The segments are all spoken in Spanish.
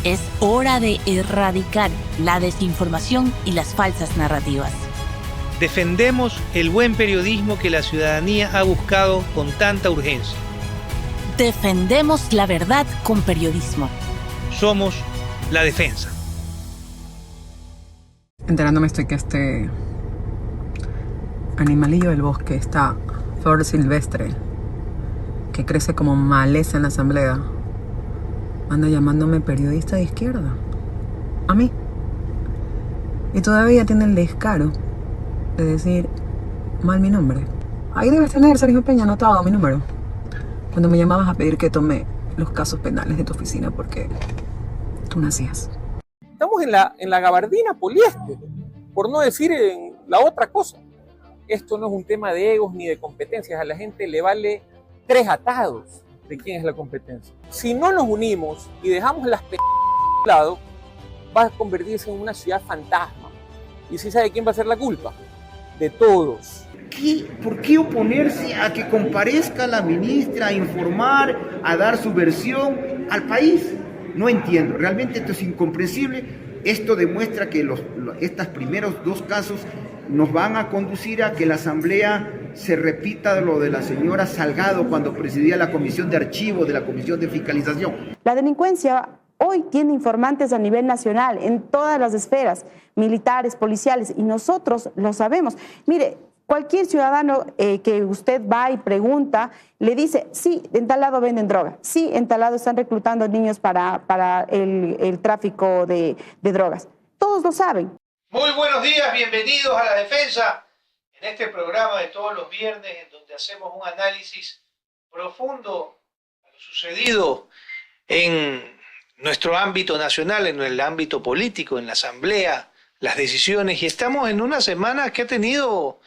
Es hora de erradicar la desinformación y las falsas narrativas. Defendemos el buen periodismo que la ciudadanía ha buscado con tanta urgencia. Defendemos la verdad con periodismo. Somos la defensa. Enterándome estoy que este animalillo del bosque, esta flor silvestre que crece como maleza en la asamblea, anda llamándome periodista de izquierda. A mí. Y todavía tiene el descaro de decir mal mi nombre. Ahí debes tener, Sergio Peña, anotado mi número cuando me llamabas a pedir que tome los casos penales de tu oficina porque tú nacías. Estamos en la gabardina poliéster, por no decir en la otra cosa. Esto no es un tema de egos ni de competencias. A la gente le vale tres atados de quién es la competencia. Si no nos unimos y dejamos las p*** de lado, va a convertirse en una ciudad fantasma. ¿Y si sabe quién va a ser la culpa? De todos. ¿Por qué oponerse a que comparezca la ministra a informar, a dar su versión al país? No entiendo, realmente esto es incomprensible. Esto demuestra que estos primeros dos casos nos van a conducir a que la Asamblea se repita lo de la señora Salgado cuando presidía la Comisión de Archivo de la Comisión de Fiscalización. La delincuencia hoy tiene informantes a nivel nacional, en todas las esferas, militares, policiales, y nosotros lo sabemos. Mire, cualquier ciudadano que usted va y pregunta, le dice, sí, en tal lado venden droga, sí, en tal lado están reclutando niños para el tráfico de drogas. Todos lo saben. Muy buenos días, bienvenidos a La Defensa, en este programa de todos los viernes en donde hacemos un análisis profundo a lo sucedido en nuestro ámbito nacional, en el ámbito político, en la Asamblea, las decisiones, y estamos en una semana que ha tenido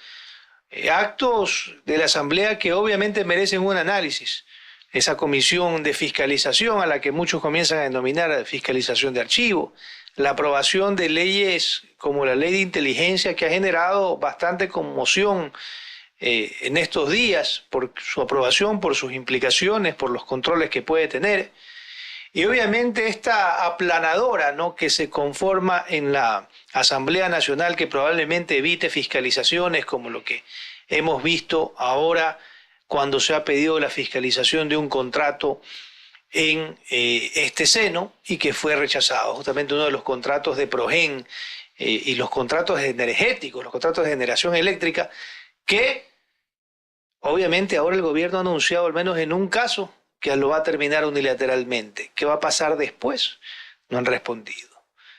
actos de la Asamblea que obviamente merecen un análisis. Esa comisión de fiscalización a la que muchos comienzan a denominar fiscalización de archivo, la aprobación de leyes como la ley de inteligencia que ha generado bastante conmoción en estos días por su aprobación, por sus implicaciones, por los controles que puede tener. Y obviamente esta aplanadora, ¿no?, que se conforma en la Asamblea Nacional, que probablemente evite fiscalizaciones como lo que hemos visto ahora cuando se ha pedido la fiscalización de un contrato en este seno y que fue rechazado. Justamente uno de los contratos de Progen y los contratos energéticos, los contratos de generación eléctrica, que obviamente ahora el gobierno ha anunciado, al menos en un caso, que lo va a terminar unilateralmente. ¿Qué va a pasar después? No han respondido.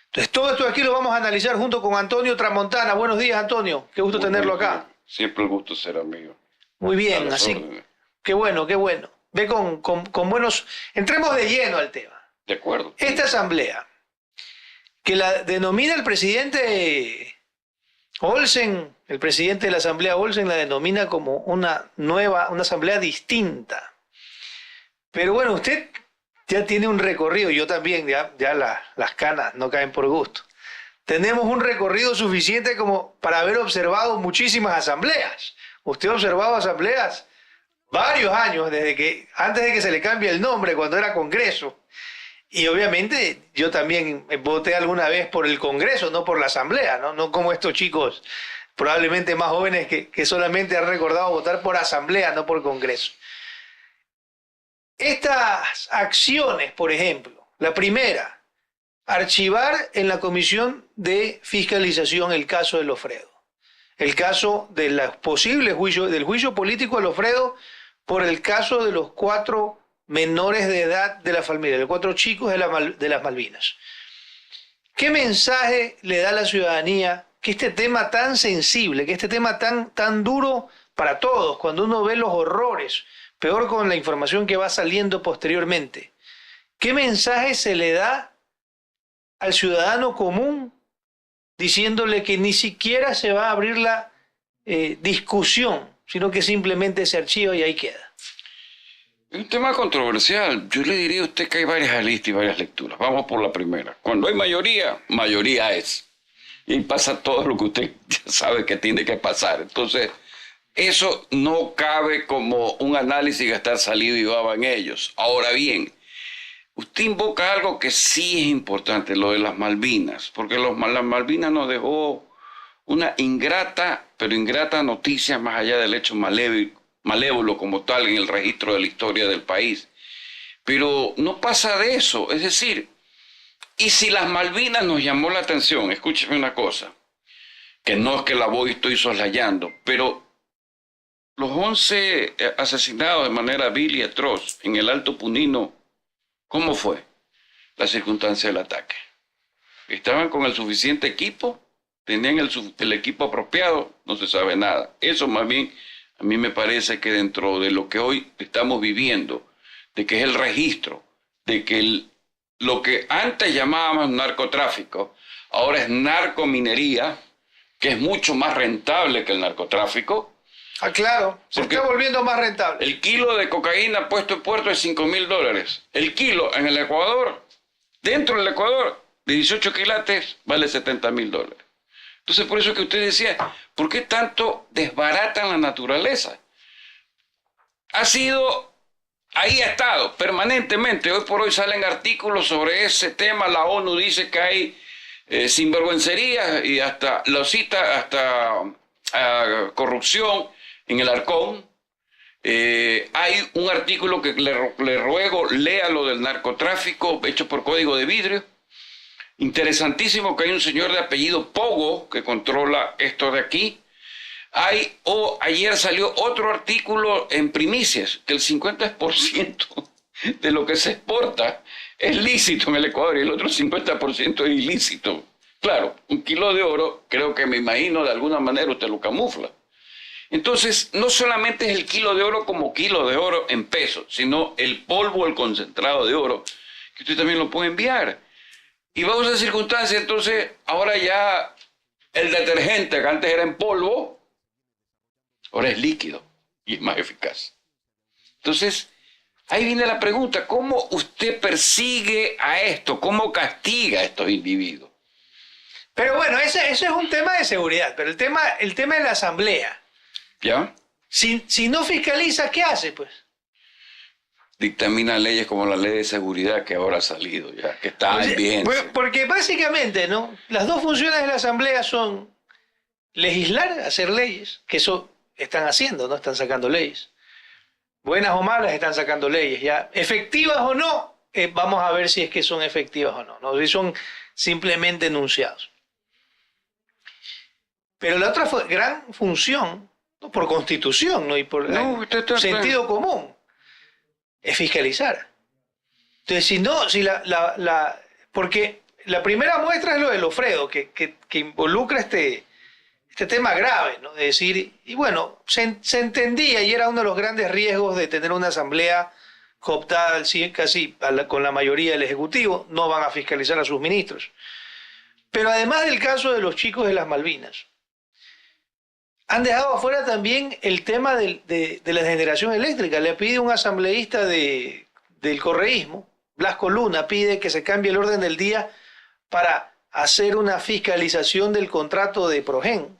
Entonces, todo esto aquí lo vamos a analizar junto con Antonio Tramontana. Buenos días, Antonio. Qué gusto tenerlo acá. Siempre el gusto será mío. Muy bien, así. Qué bueno, qué bueno. Ve con buenos... Entremos de lleno al tema. De acuerdo. Esta asamblea, que la denomina el presidente Olsen, el presidente de la asamblea Olsen la denomina como una asamblea distinta. Pero bueno, usted ya tiene un recorrido, yo también, ya las canas no caen por gusto. Tenemos un recorrido suficiente como para haber observado muchísimas asambleas. Usted ha observado asambleas varios años, antes de que se le cambie el nombre, cuando era Congreso. Y obviamente yo también voté alguna vez por el Congreso, no por la Asamblea, no como estos chicos probablemente más jóvenes que solamente han recordado votar por Asamblea, no por Congreso. Estas acciones, por ejemplo, la primera, archivar en la Comisión de Fiscalización el caso de Lofredo, el caso de los posibles del juicio político de Lofredo por el caso de los 4 menores de edad de la familia, de los 4 chicos de las Malvinas. ¿Qué mensaje le da a la ciudadanía que este tema tan sensible, que este tema tan duro para todos, cuando uno ve los horrores, peor con la información que va saliendo posteriormente, qué mensaje se le da al ciudadano común diciéndole que ni siquiera se va a abrir la discusión, sino que simplemente se archiva y ahí queda? Es un tema controversial. Yo le diría a usted que hay varias aristas y varias lecturas. Vamos por la primera. Cuando hay mayoría, mayoría es. Y pasa todo lo que usted ya sabe que tiene que pasar. Entonces, eso no cabe como un análisis que estar salido y baba en ellos. Ahora bien, usted invoca algo que sí es importante, lo de las Malvinas, porque las Malvinas nos dejó una ingrata, pero ingrata noticia más allá del hecho malévolo como tal en el registro de la historia del país. Pero no pasa de eso, es decir, y si las Malvinas nos llamó la atención, escúcheme una cosa, que no es que la voy estoy soslayando, pero los 11 asesinados de manera vil y atroz en el Alto Punino, ¿cómo fue la circunstancia del ataque? ¿Estaban con el suficiente equipo? ¿Tenían el equipo apropiado? No se sabe nada. Eso más bien a mí me parece que dentro de lo que hoy estamos viviendo, de que es el registro, de que lo que antes llamábamos narcotráfico, ahora es narcominería, que es mucho más rentable que el narcotráfico. Ah, claro, se está volviendo más rentable. El kilo de cocaína puesto en puerto es $5.000. El kilo en el Ecuador, dentro del Ecuador, de 18 quilates, vale $70.000. Entonces, por eso que usted decía, ¿por qué tanto desbaratan la naturaleza? Ahí ha estado permanentemente. Hoy por hoy salen artículos sobre ese tema. La ONU dice que hay sinvergüencerías y hasta corrupción en el Arcón. Hay un artículo que le ruego, léalo, del narcotráfico hecho por Código de Vidrio. Interesantísimo, que hay un señor de apellido Pogo que controla esto de aquí. Ayer salió otro artículo en Primicias, que el 50% de lo que se exporta es lícito en el Ecuador y el otro 50% es ilícito. Claro, un kilo de oro, creo que me imagino de alguna manera usted lo camufla. Entonces, no solamente es el kilo de oro como kilo de oro en pesos, sino el polvo, el concentrado de oro, que usted también lo puede enviar. Y bajo esas circunstancias, entonces, ahora ya el detergente que antes era en polvo, ahora es líquido y es más eficaz. Entonces, ahí viene la pregunta, ¿cómo usted persigue a esto? ¿Cómo castiga a estos individuos? Pero bueno, ese es un tema de seguridad, pero el tema de la asamblea. ¿Ya? Si no fiscaliza, ¿qué hace, pues? Dictamina leyes como la ley de seguridad que ahora ha salido, ya, que está en vigencia. Porque básicamente, ¿no? Las dos funciones de la asamblea son legislar, hacer leyes, que eso están haciendo, ¿no? Están sacando leyes. Buenas o malas están sacando leyes, ya. Efectivas o no, vamos a ver si es que son efectivas o no, ¿no? Si son simplemente enunciados. Pero la otra gran función, ¿no? Por constitución, ¿no? Y por sentido común, es fiscalizar. Entonces, porque la primera muestra es lo de Lofredo, que involucra este tema grave, ¿no? De decir, y bueno, se entendía y era uno de los grandes riesgos de tener una asamblea cooptada casi con la mayoría del Ejecutivo, no van a fiscalizar a sus ministros. Pero además del caso de los chicos de las Malvinas, han dejado afuera también el tema de la generación eléctrica. Le pide un asambleísta del correísmo, Blasco Luna, pide que se cambie el orden del día para hacer una fiscalización del contrato de Progen.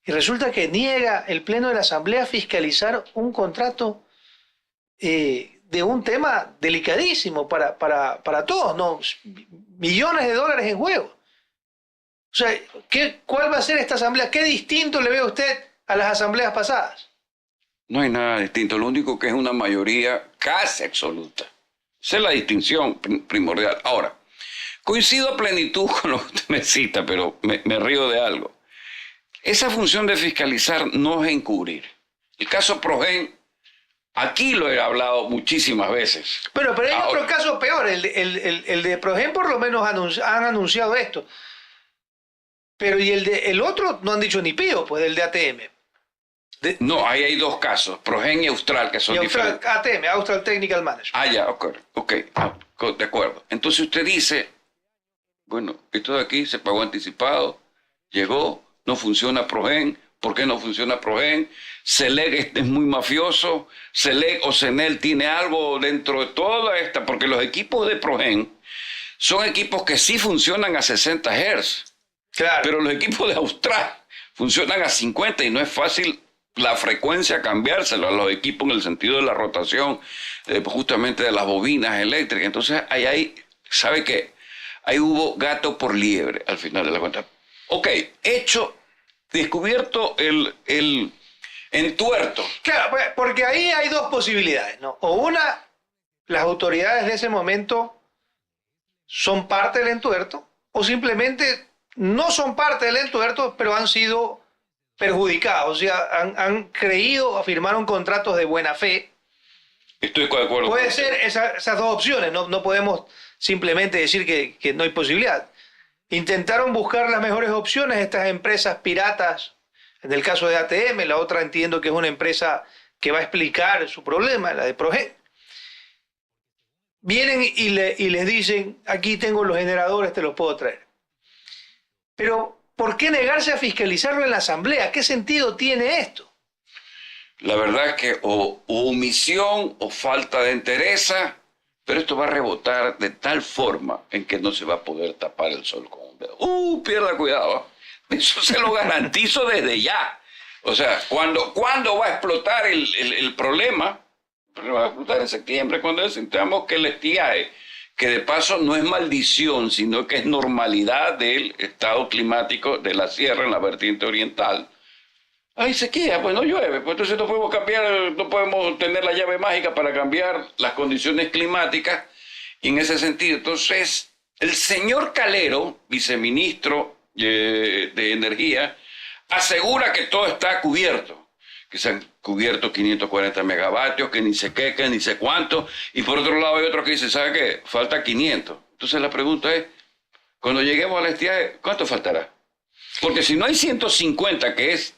Y resulta que niega el Pleno de la Asamblea fiscalizar un contrato de un tema delicadísimo para todos, ¿no? Millones de dólares en juego. O sea, ¿cuál va a ser esta asamblea? ¿Qué distinto le ve a usted a las asambleas pasadas? No hay nada distinto, lo único que es una mayoría casi absoluta. Esa es la distinción primordial. Ahora, coincido a plenitud con lo que usted me cita, pero me río de algo. Esa función de fiscalizar no es encubrir. El caso Progen, aquí lo he hablado muchísimas veces. Pero hay otro caso peor, el de Progen por lo menos han anunciado esto. Pero y el otro no han dicho ni pío, pues el de ATM. No, ahí hay dos casos, Progen y Austral, que son diferentes. ATM, Austral Technical Management. Ah, ya, ok, de acuerdo. Entonces usted dice, bueno, esto de aquí se pagó anticipado, llegó, no funciona Progen. ¿Por qué no funciona Progen? CELEC es muy mafioso, CELEC o CENEL tiene algo dentro de toda esta, porque los equipos de Progen son equipos que sí funcionan a 60 Hz. Claro. Pero los equipos de Austral funcionan a 50 y no es fácil la frecuencia cambiársela a los equipos en el sentido de la rotación. justamente de las bobinas eléctricas. Entonces, ahí ¿sabe qué? Ahí hubo gato por liebre al final de la cuenta. Ok, descubierto el entuerto. Claro, porque ahí hay dos posibilidades, ¿no? O una, las autoridades de ese momento son parte del entuerto, o simplemente no son parte del entuerto, pero han sido perjudicados, o sea, han creído, afirmaron contratos de buena fe. Estoy de acuerdo. Puede ser esas dos opciones, no podemos simplemente decir que no hay posibilidad. Intentaron buscar las mejores opciones estas empresas piratas, en el caso de ATM, la otra entiendo que es una empresa que va a explicar su problema, la de Progen. Vienen y les dicen, aquí tengo los generadores, te los puedo traer. Pero, ¿por qué negarse a fiscalizarlo en la Asamblea? ¿Qué sentido tiene esto? La verdad es que o omisión o falta de entereza, pero esto va a rebotar de tal forma en que no se va a poder tapar el sol con un dedo. Pierda cuidado. Eso se lo garantizo desde ya. O sea, ¿cuándo va a explotar el problema? El problema va a explotar en septiembre, cuando sintamos que el estiaje, que de paso no es maldición, sino que es normalidad del estado climático de la sierra en la vertiente oriental. Hay sequía, pues no llueve, pues entonces no podemos cambiar, no podemos tener la llave mágica para cambiar las condiciones climáticas. Y en ese sentido, entonces, el señor Calero, viceministro de Energía, asegura que todo está cubierto, que se han cubierto 540 megavatios, que ni sé qué, que ni sé cuánto, y por otro lado hay otro que dice, ¿sabe qué? Falta 500. Entonces la pregunta es, cuando lleguemos al estiaje, ¿cuánto faltará? Porque si no hay 150, que es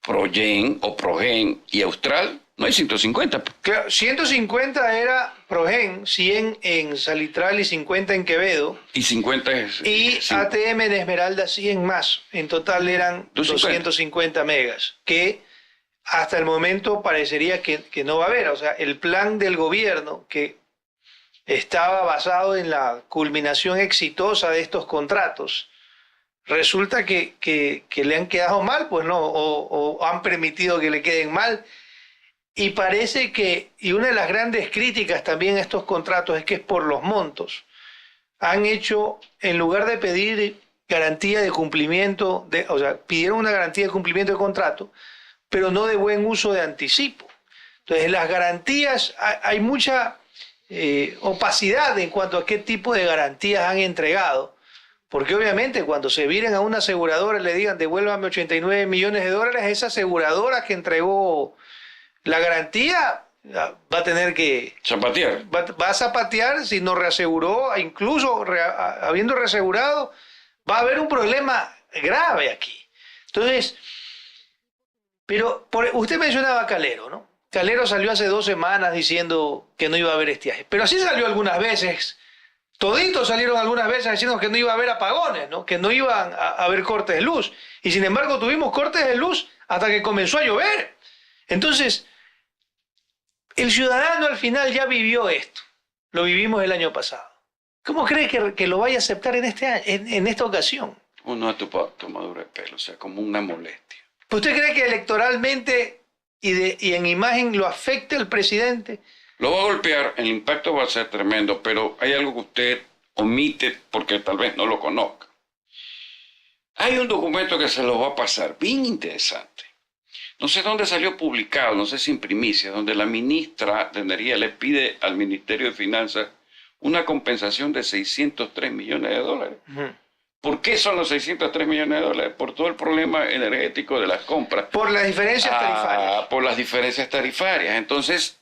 Progen o Progen y Austral, no hay 150. Claro, 150 era Progen, 100 en Salitral y 50 en Quevedo. Y 50 es... Y sí. ATM en Esmeralda 100 más. En total eran 250 megas, que hasta el momento parecería que no va a haber. O sea, el plan del gobierno, que estaba basado en la culminación exitosa de estos contratos, resulta que le han quedado mal, pues no, o han permitido que le queden mal. Y parece y una de las grandes críticas también a estos contratos es que es por los montos. Han hecho, en lugar de pedir garantía de cumplimiento, o sea, pidieron una garantía de cumplimiento de contrato, pero no de buen uso de anticipo. Entonces, las garantías, hay mucha opacidad en cuanto a qué tipo de garantías han entregado, porque obviamente cuando se viren a una aseguradora y le digan devuélvame 89 millones de dólares, esa aseguradora que entregó la garantía va a tener que zapatear. Va a zapatear si no reaseguró, incluso habiendo reasegurado, va a haber un problema grave aquí. Entonces, pero usted mencionaba a Calero, ¿no? Calero salió hace 2 semanas diciendo que no iba a haber estiaje, pero así salió algunas veces. Toditos salieron algunas veces diciendo que no iba a haber apagones, ¿no? Que no iban a haber cortes de luz. Y sin embargo tuvimos cortes de luz hasta que comenzó a llover. Entonces, el ciudadano al final ya vivió esto. Lo vivimos el año pasado. ¿Cómo cree que lo vaya a aceptar en esta ocasión? Una tomadura de pelo, o sea, como una molestia. ¿Usted cree que electoralmente y en imagen lo afecte al presidente? Lo va a golpear, el impacto va a ser tremendo, pero hay algo que usted omite porque tal vez no lo conozca. Hay un documento que se lo va a pasar, bien interesante. No sé dónde salió publicado, no sé si en primicia, donde la ministra de Energía le pide al Ministerio de Finanzas una compensación de 603 millones de dólares. Uh-huh. ¿Por qué son los 603 millones de dólares? Por todo el problema energético de las compras. Por las diferencias tarifarias. Por las diferencias tarifarias. Entonces,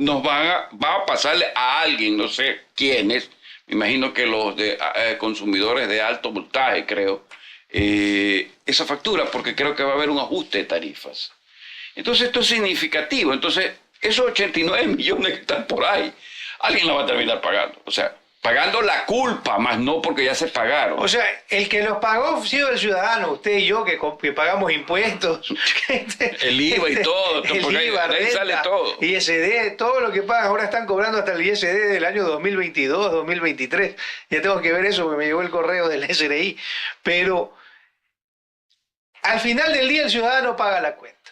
va a pasarle a alguien, no sé quiénes, me imagino que los de consumidores de alto voltaje, creo, esa factura, porque creo que va a haber un ajuste de tarifas. Entonces, esto es significativo. Entonces, esos 89 millones que están por ahí, alguien la va a terminar pagando. O sea, pagando la culpa, más no porque ya se pagaron. O sea, el que los pagó ha sido el ciudadano, usted y yo, que pagamos impuestos. El IVA y todo. El IVA, de ahí sale todo. ISD, todo lo que pagan. Ahora están cobrando hasta el ISD del año 2022, 2023. Ya tengo que ver eso porque me llegó el correo del SRI. Pero al final del día el ciudadano paga la cuenta.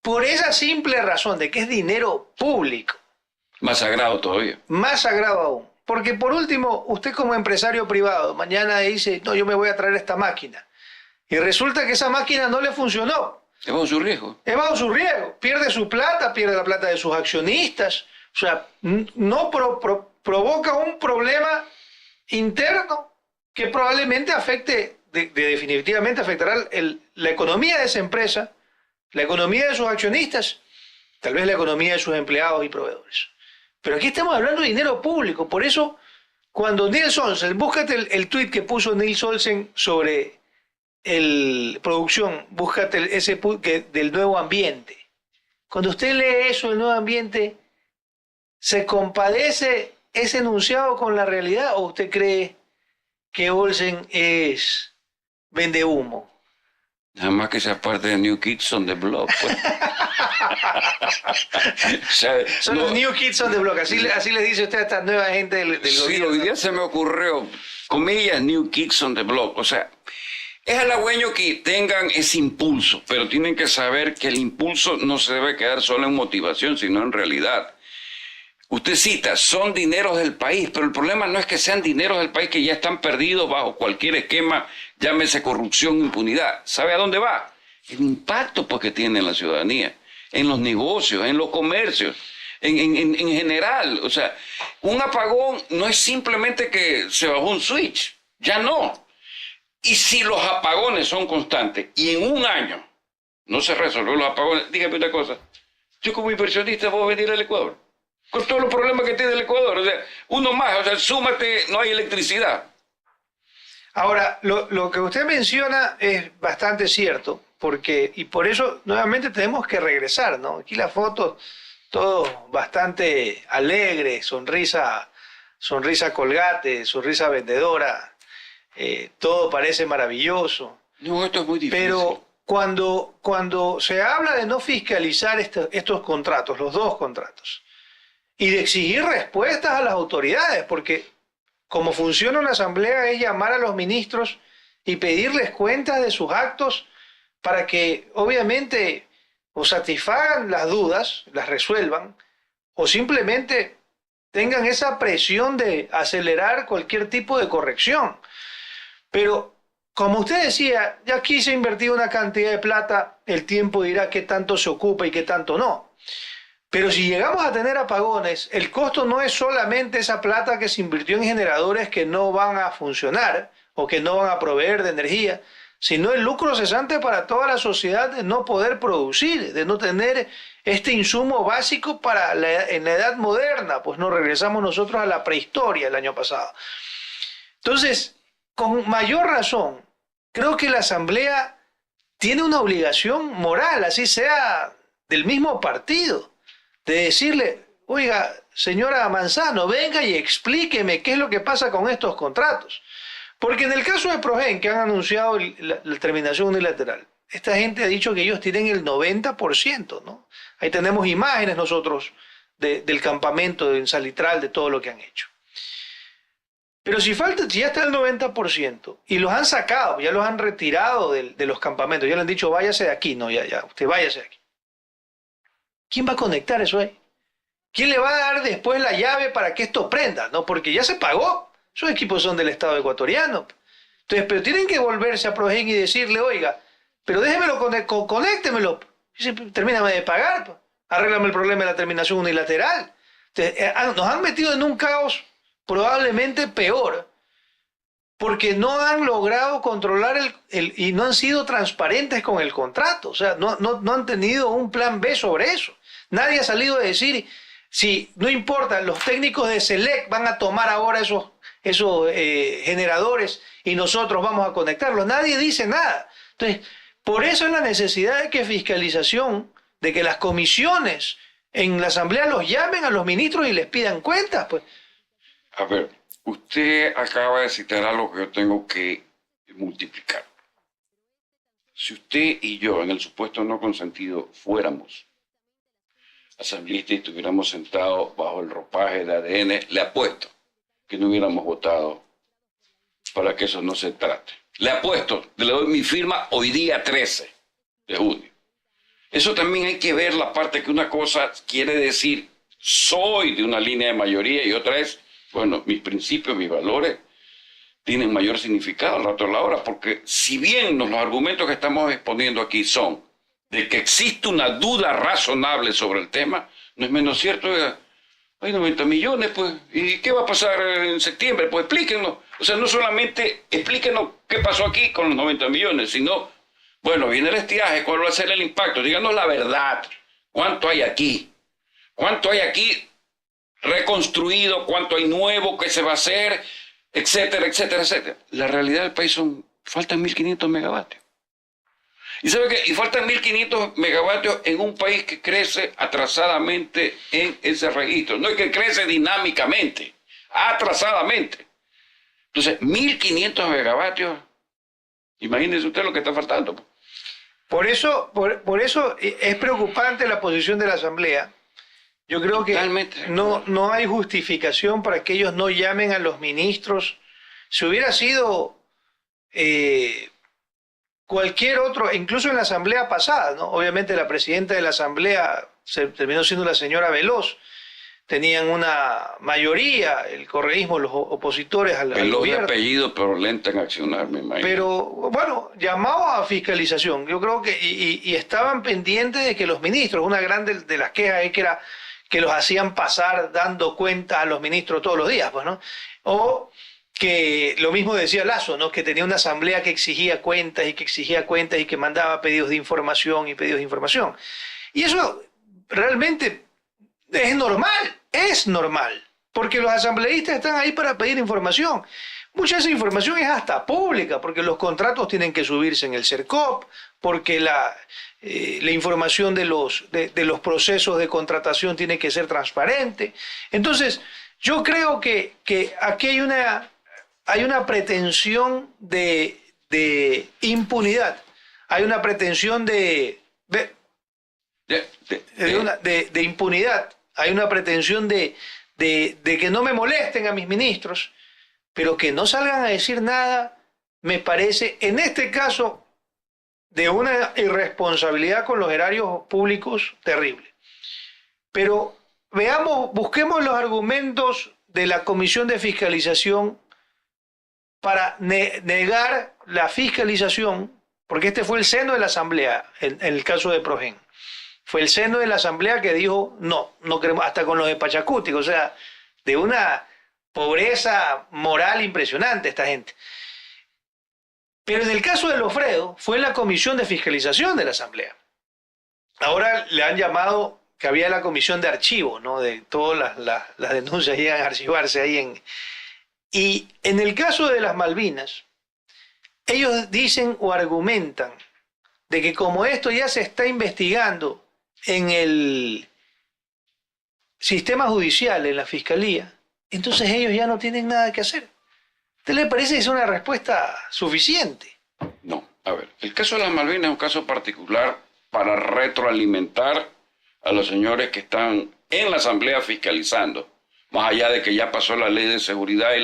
Por esa simple razón de que es dinero público. Más sagrado todavía. Más sagrado aún. Porque por último, usted como empresario privado, mañana dice, no, yo me voy a traer esta máquina. Y resulta que esa máquina no le funcionó. Es bajo su riesgo. Es bajo su riesgo. Pierde su plata, pierde la plata de sus accionistas. O sea, no provoca un problema interno que probablemente afecte, definitivamente afectará la economía de esa empresa, la economía de sus accionistas, tal vez la economía de sus empleados y proveedores. Pero aquí estamos hablando de dinero público. Por eso, cuando Nils Olsen, búscate el tuit que puso Nils Olsen sobre producción, búscate ese del nuevo ambiente. Cuando usted lee eso del nuevo ambiente, ¿se compadece ese enunciado con la realidad o usted cree que Olsen es vendehumo? Nada más que sea parte de New Kids on the Block. Pues. O sea, Son los New Kids on the Block, así les dice usted a esta nueva gente del sí, gobierno. hoy día se me ocurrió, comillas, New Kids on the Block. O sea, es halagüeño que tengan ese impulso, pero tienen que saber que el impulso no se debe quedar solo en motivación, sino en realidad. Usted cita, son dineros del país, pero el problema no es que sean dineros del país que ya están perdidos bajo cualquier esquema, llámese corrupción, impunidad. ¿Sabe a dónde va? El impacto pues, que tiene en la ciudadanía, en los negocios, en los comercios, en general. O sea, un apagón no es simplemente que se bajó un switch, ya no. Y si los apagones son constantes y en un año no se resolvió los apagones, dígame una cosa, yo como inversionista puedo venir al Ecuador, con todos los problemas que tiene el Ecuador, o sea, uno más, o sea, súmate, no hay electricidad. Ahora, lo que usted menciona es bastante cierto, y por eso nuevamente tenemos que regresar, ¿no? Aquí la foto, todo bastante alegre, sonrisa colgate, sonrisa vendedora, todo parece maravilloso. No, esto es muy difícil. Pero cuando se habla de no fiscalizar estos contratos, los dos contratos, y de exigir respuestas a las autoridades, porque como funciona una asamblea es llamar a los ministros y pedirles cuentas de sus actos para que obviamente o satisfagan las dudas, las resuelvan, o simplemente tengan esa presión de acelerar cualquier tipo de corrección. Pero como usted decía, ya aquí se ha invertido una cantidad de plata, el tiempo dirá qué tanto se ocupa y qué tanto no. Pero si llegamos a tener apagones, el costo no es solamente esa plata que se invirtió en generadores que no van a funcionar o que no van a proveer de energía, sino el lucro cesante para toda la sociedad de no poder producir, de no tener este insumo básico en la edad moderna, pues nos regresamos nosotros a la prehistoria el año pasado. Entonces, con mayor razón, creo que la Asamblea tiene una obligación moral, así sea del mismo partido, de decirle, oiga, señora Manzano, venga y explíqueme qué es lo que pasa con estos contratos. Porque en el caso de Progen, que han anunciado la terminación unilateral, esta gente ha dicho que ellos tienen el 90%, ¿no? Ahí tenemos imágenes nosotros del campamento en Salitral, de todo lo que han hecho. Pero si ya está el 90% y los han sacado, ya los han retirado de los campamentos, ya le han dicho váyase de aquí, no, ya, usted váyase de aquí. ¿Quién va a conectar eso ahí? ¿Quién le va a dar después la llave para que esto prenda? ¿No? Porque ya se pagó. Esos equipos son del Estado ecuatoriano. Entonces, pero tienen que volverse a Progen y decirle, oiga, pero déjemelo, conéctemelo. Termíname de pagar, arréglame el problema de la terminación unilateral. Entonces, nos han metido en un caos probablemente peor, porque no han logrado controlar y no han sido transparentes con el contrato. O sea, no han tenido un plan B sobre eso. Nadie ha salido a decir, si no importa, los técnicos de SELEC van a tomar ahora esos generadores y nosotros vamos a conectarlos. Nadie dice nada. Entonces, por eso es la necesidad de que fiscalización, de que las comisiones en la Asamblea los llamen a los ministros y les pidan cuentas, pues. A ver, usted acaba de citar algo que yo tengo que multiplicar. Si usted y yo, en el supuesto no consentido, fuéramos asambleístas y estuviéramos sentados bajo el ropaje de ADN, le apuesto que no hubiéramos votado para que eso no se trate. Le apuesto, le doy mi firma hoy día 13 de junio. Eso también hay que ver la parte que una cosa quiere decir soy de una línea de mayoría y otra es, bueno, mis principios, mis valores tienen mayor significado al rato de la hora, porque si bien los argumentos que estamos exponiendo aquí son de que existe una duda razonable sobre el tema, no es menos cierto. Oiga, hay 90 millones, pues, ¿y qué va a pasar en septiembre? Pues explíquenos. O sea, no solamente explíquenos qué pasó aquí con los 90 millones, sino, bueno, viene el estiaje, ¿cuál va a ser el impacto? Díganos la verdad. ¿Cuánto hay aquí? ¿Cuánto hay aquí reconstruido? ¿Cuánto hay nuevo que se va a hacer? Etcétera, etcétera, etcétera. La realidad del país faltan 1.500 megavatios. ¿Y sabe qué? Y faltan 1.500 megavatios en un país que crece atrasadamente en ese registro. No es que crece dinámicamente, atrasadamente. Entonces, 1.500 megavatios, imagínese usted lo que está faltando. Por eso es preocupante la posición de la Asamblea. Yo creo que no hay justificación para que ellos no llamen a los ministros. Si hubiera sido cualquier otro, incluso en la Asamblea pasada, ¿no? Obviamente la presidenta de la Asamblea terminó siendo la señora Veloz. Tenían una mayoría, el correísmo, los opositores al Veloz gobierno. de apellido, pero lenta en accionar, me imagino. Pero, bueno, llamado a fiscalización. Yo creo que, y estaban pendientes de que los ministros, una gran de las quejas es que era que los hacían pasar dando cuenta a los ministros todos los días, pues, ¿no? O que lo mismo decía Lasso, ¿no? Que tenía una asamblea que exigía cuentas y que mandaba pedidos de información y pedidos de información. Y eso realmente es normal, porque los asambleístas están ahí para pedir información. Mucha de esa información es hasta pública, porque los contratos tienen que subirse en el CERCOP, porque la información de los procesos de contratación tiene que ser transparente. Entonces, yo creo que aquí hay una pretensión de impunidad, hay una pretensión de impunidad, hay una pretensión de que no me molesten a mis ministros, pero que no salgan a decir nada, me parece, en este caso, de una irresponsabilidad con los erarios públicos terrible. Pero busquemos los argumentos de la Comisión de Fiscalización para negar la fiscalización, porque este fue el seno de la Asamblea, en el caso de Progen. Fue el seno de la Asamblea que dijo, no queremos, hasta con los de Pachacútico, o sea, de una pobreza moral impresionante esta gente. Pero en el caso de Lofredo, fue en la Comisión de Fiscalización de la Asamblea. Ahora le han llamado que había la Comisión de Archivo, ¿no? De todas las denuncias llegan a archivarse ahí. Y en el caso de las Malvinas, ellos dicen o argumentan de que como esto ya se está investigando en el sistema judicial, en la Fiscalía, entonces ellos ya no tienen nada que hacer. ¿Te le parece que es una respuesta suficiente? No, a ver, el caso de las Malvinas es un caso particular para retroalimentar a los señores que están en la Asamblea fiscalizando, más allá de que ya pasó la ley de seguridad y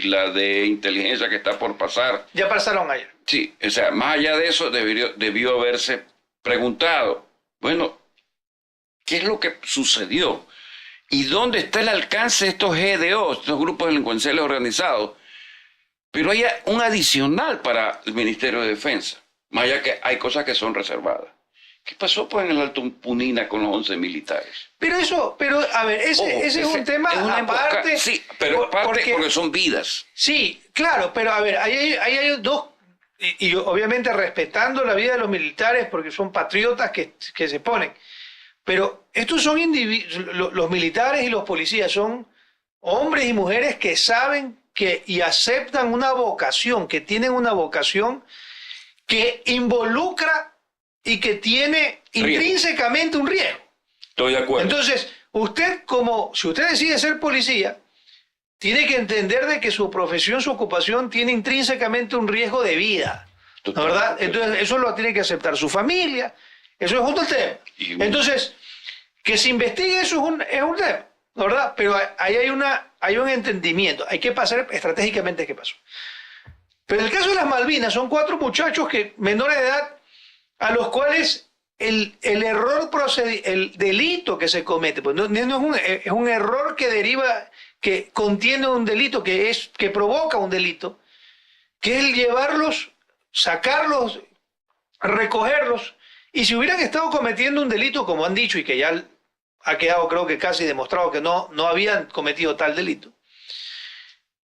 la de inteligencia que está por pasar. Ya pasaron ayer. Sí, o sea, más allá de eso debió haberse preguntado, bueno, ¿qué es lo que sucedió? ¿Y dónde está el alcance de estos GDO, estos grupos delincuenciales organizados? Pero hay un adicional para el Ministerio de Defensa, más allá que hay cosas que son reservadas. ¿Qué pasó pues en el Alto Punina con los 11 militares? A ver, ese es un tema aparte. Sí, pero porque son vidas. Sí, claro, pero a ver, ahí hay dos, y obviamente respetando la vida de los militares porque son patriotas que se ponen. Pero estos son los militares y los policías son hombres y mujeres que saben y aceptan una vocación, que tienen una vocación que involucra y que tiene intrínsecamente un riesgo. Estoy de acuerdo. Entonces, si usted decide ser policía, tiene que entender de que su profesión, su ocupación tiene intrínsecamente un riesgo de vida, ¿no, verdad? Entonces, eso lo tiene que aceptar su familia. Eso es justo el tema. Entonces, que se investigue eso es un tema, ¿verdad? Pero ahí hay un entendimiento. Hay que pasar estratégicamente qué pasó. Pero en el caso de las Malvinas, son 4 muchachos menores de edad, a los cuales el error el delito que se comete, pues no es un error que deriva, que contiene un delito, que provoca un delito, que es el llevarlos, sacarlos, recogerlos, y si hubieran estado cometiendo un delito, como han dicho, y que ya ha quedado creo que casi demostrado que no habían cometido tal delito,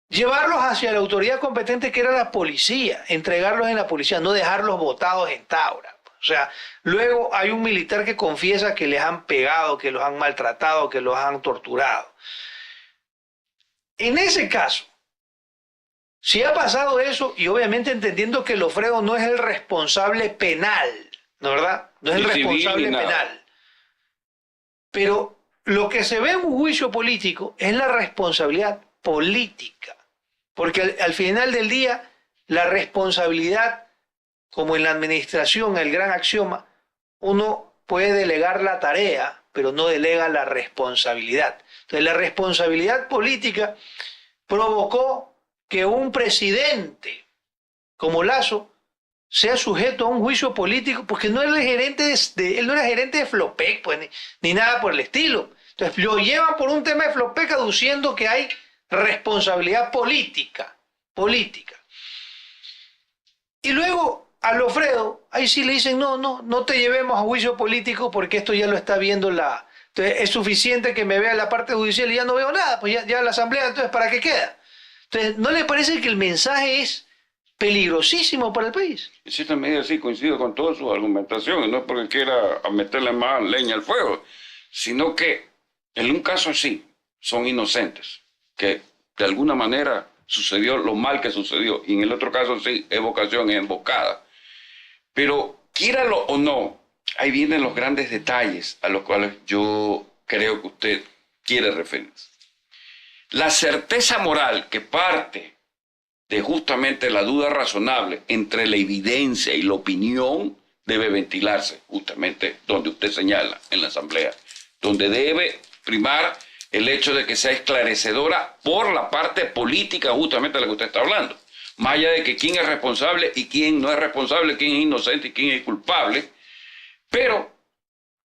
llevarlos hacia la autoridad competente que era la policía, entregarlos en la policía, no dejarlos botados en Taura. O sea, luego hay un militar que confiesa que les han pegado, que los han maltratado, que los han torturado. En ese caso, si ha pasado eso, y obviamente entendiendo que Lofredo no es el responsable penal, ¿no verdad? No es el responsable penal. Pero lo que se ve en un juicio político es la responsabilidad política. Porque al final del día, la responsabilidad, como en la administración, el gran axioma, uno puede delegar la tarea, pero no delega la responsabilidad. Entonces, la responsabilidad política provocó que un presidente como Lasso sea sujeto a un juicio político, porque no era el gerente él no era gerente de Flopec, pues, ni nada por el estilo. Entonces, lo llevan por un tema de Flopec aduciendo que hay responsabilidad política. Y luego a Lofredo, ahí sí le dicen, no te llevemos a juicio político porque esto ya lo está viendo entonces es suficiente que me vea la parte judicial y ya no veo nada, pues ya la asamblea, entonces ¿para qué queda? Entonces, ¿no le parece que el mensaje es peligrosísimo para el país? En cierta medida sí coincido con todas sus argumentaciones, no es porque quiera meterle más leña al fuego, sino que en un caso sí son inocentes, que de alguna manera sucedió lo mal que sucedió, y en el otro caso sí, evocación, emboscada. Pero, quíralo o no, ahí vienen los grandes detalles a los cuales yo creo que usted quiere referirse. La certeza moral que parte de justamente la duda razonable entre la evidencia y la opinión debe ventilarse justamente donde usted señala, en la Asamblea, donde debe primar el hecho de que sea esclarecedora por la parte política justamente de la que usted está hablando. Más allá de que quién es responsable y quién no es responsable, quién es inocente y quién es culpable. Pero,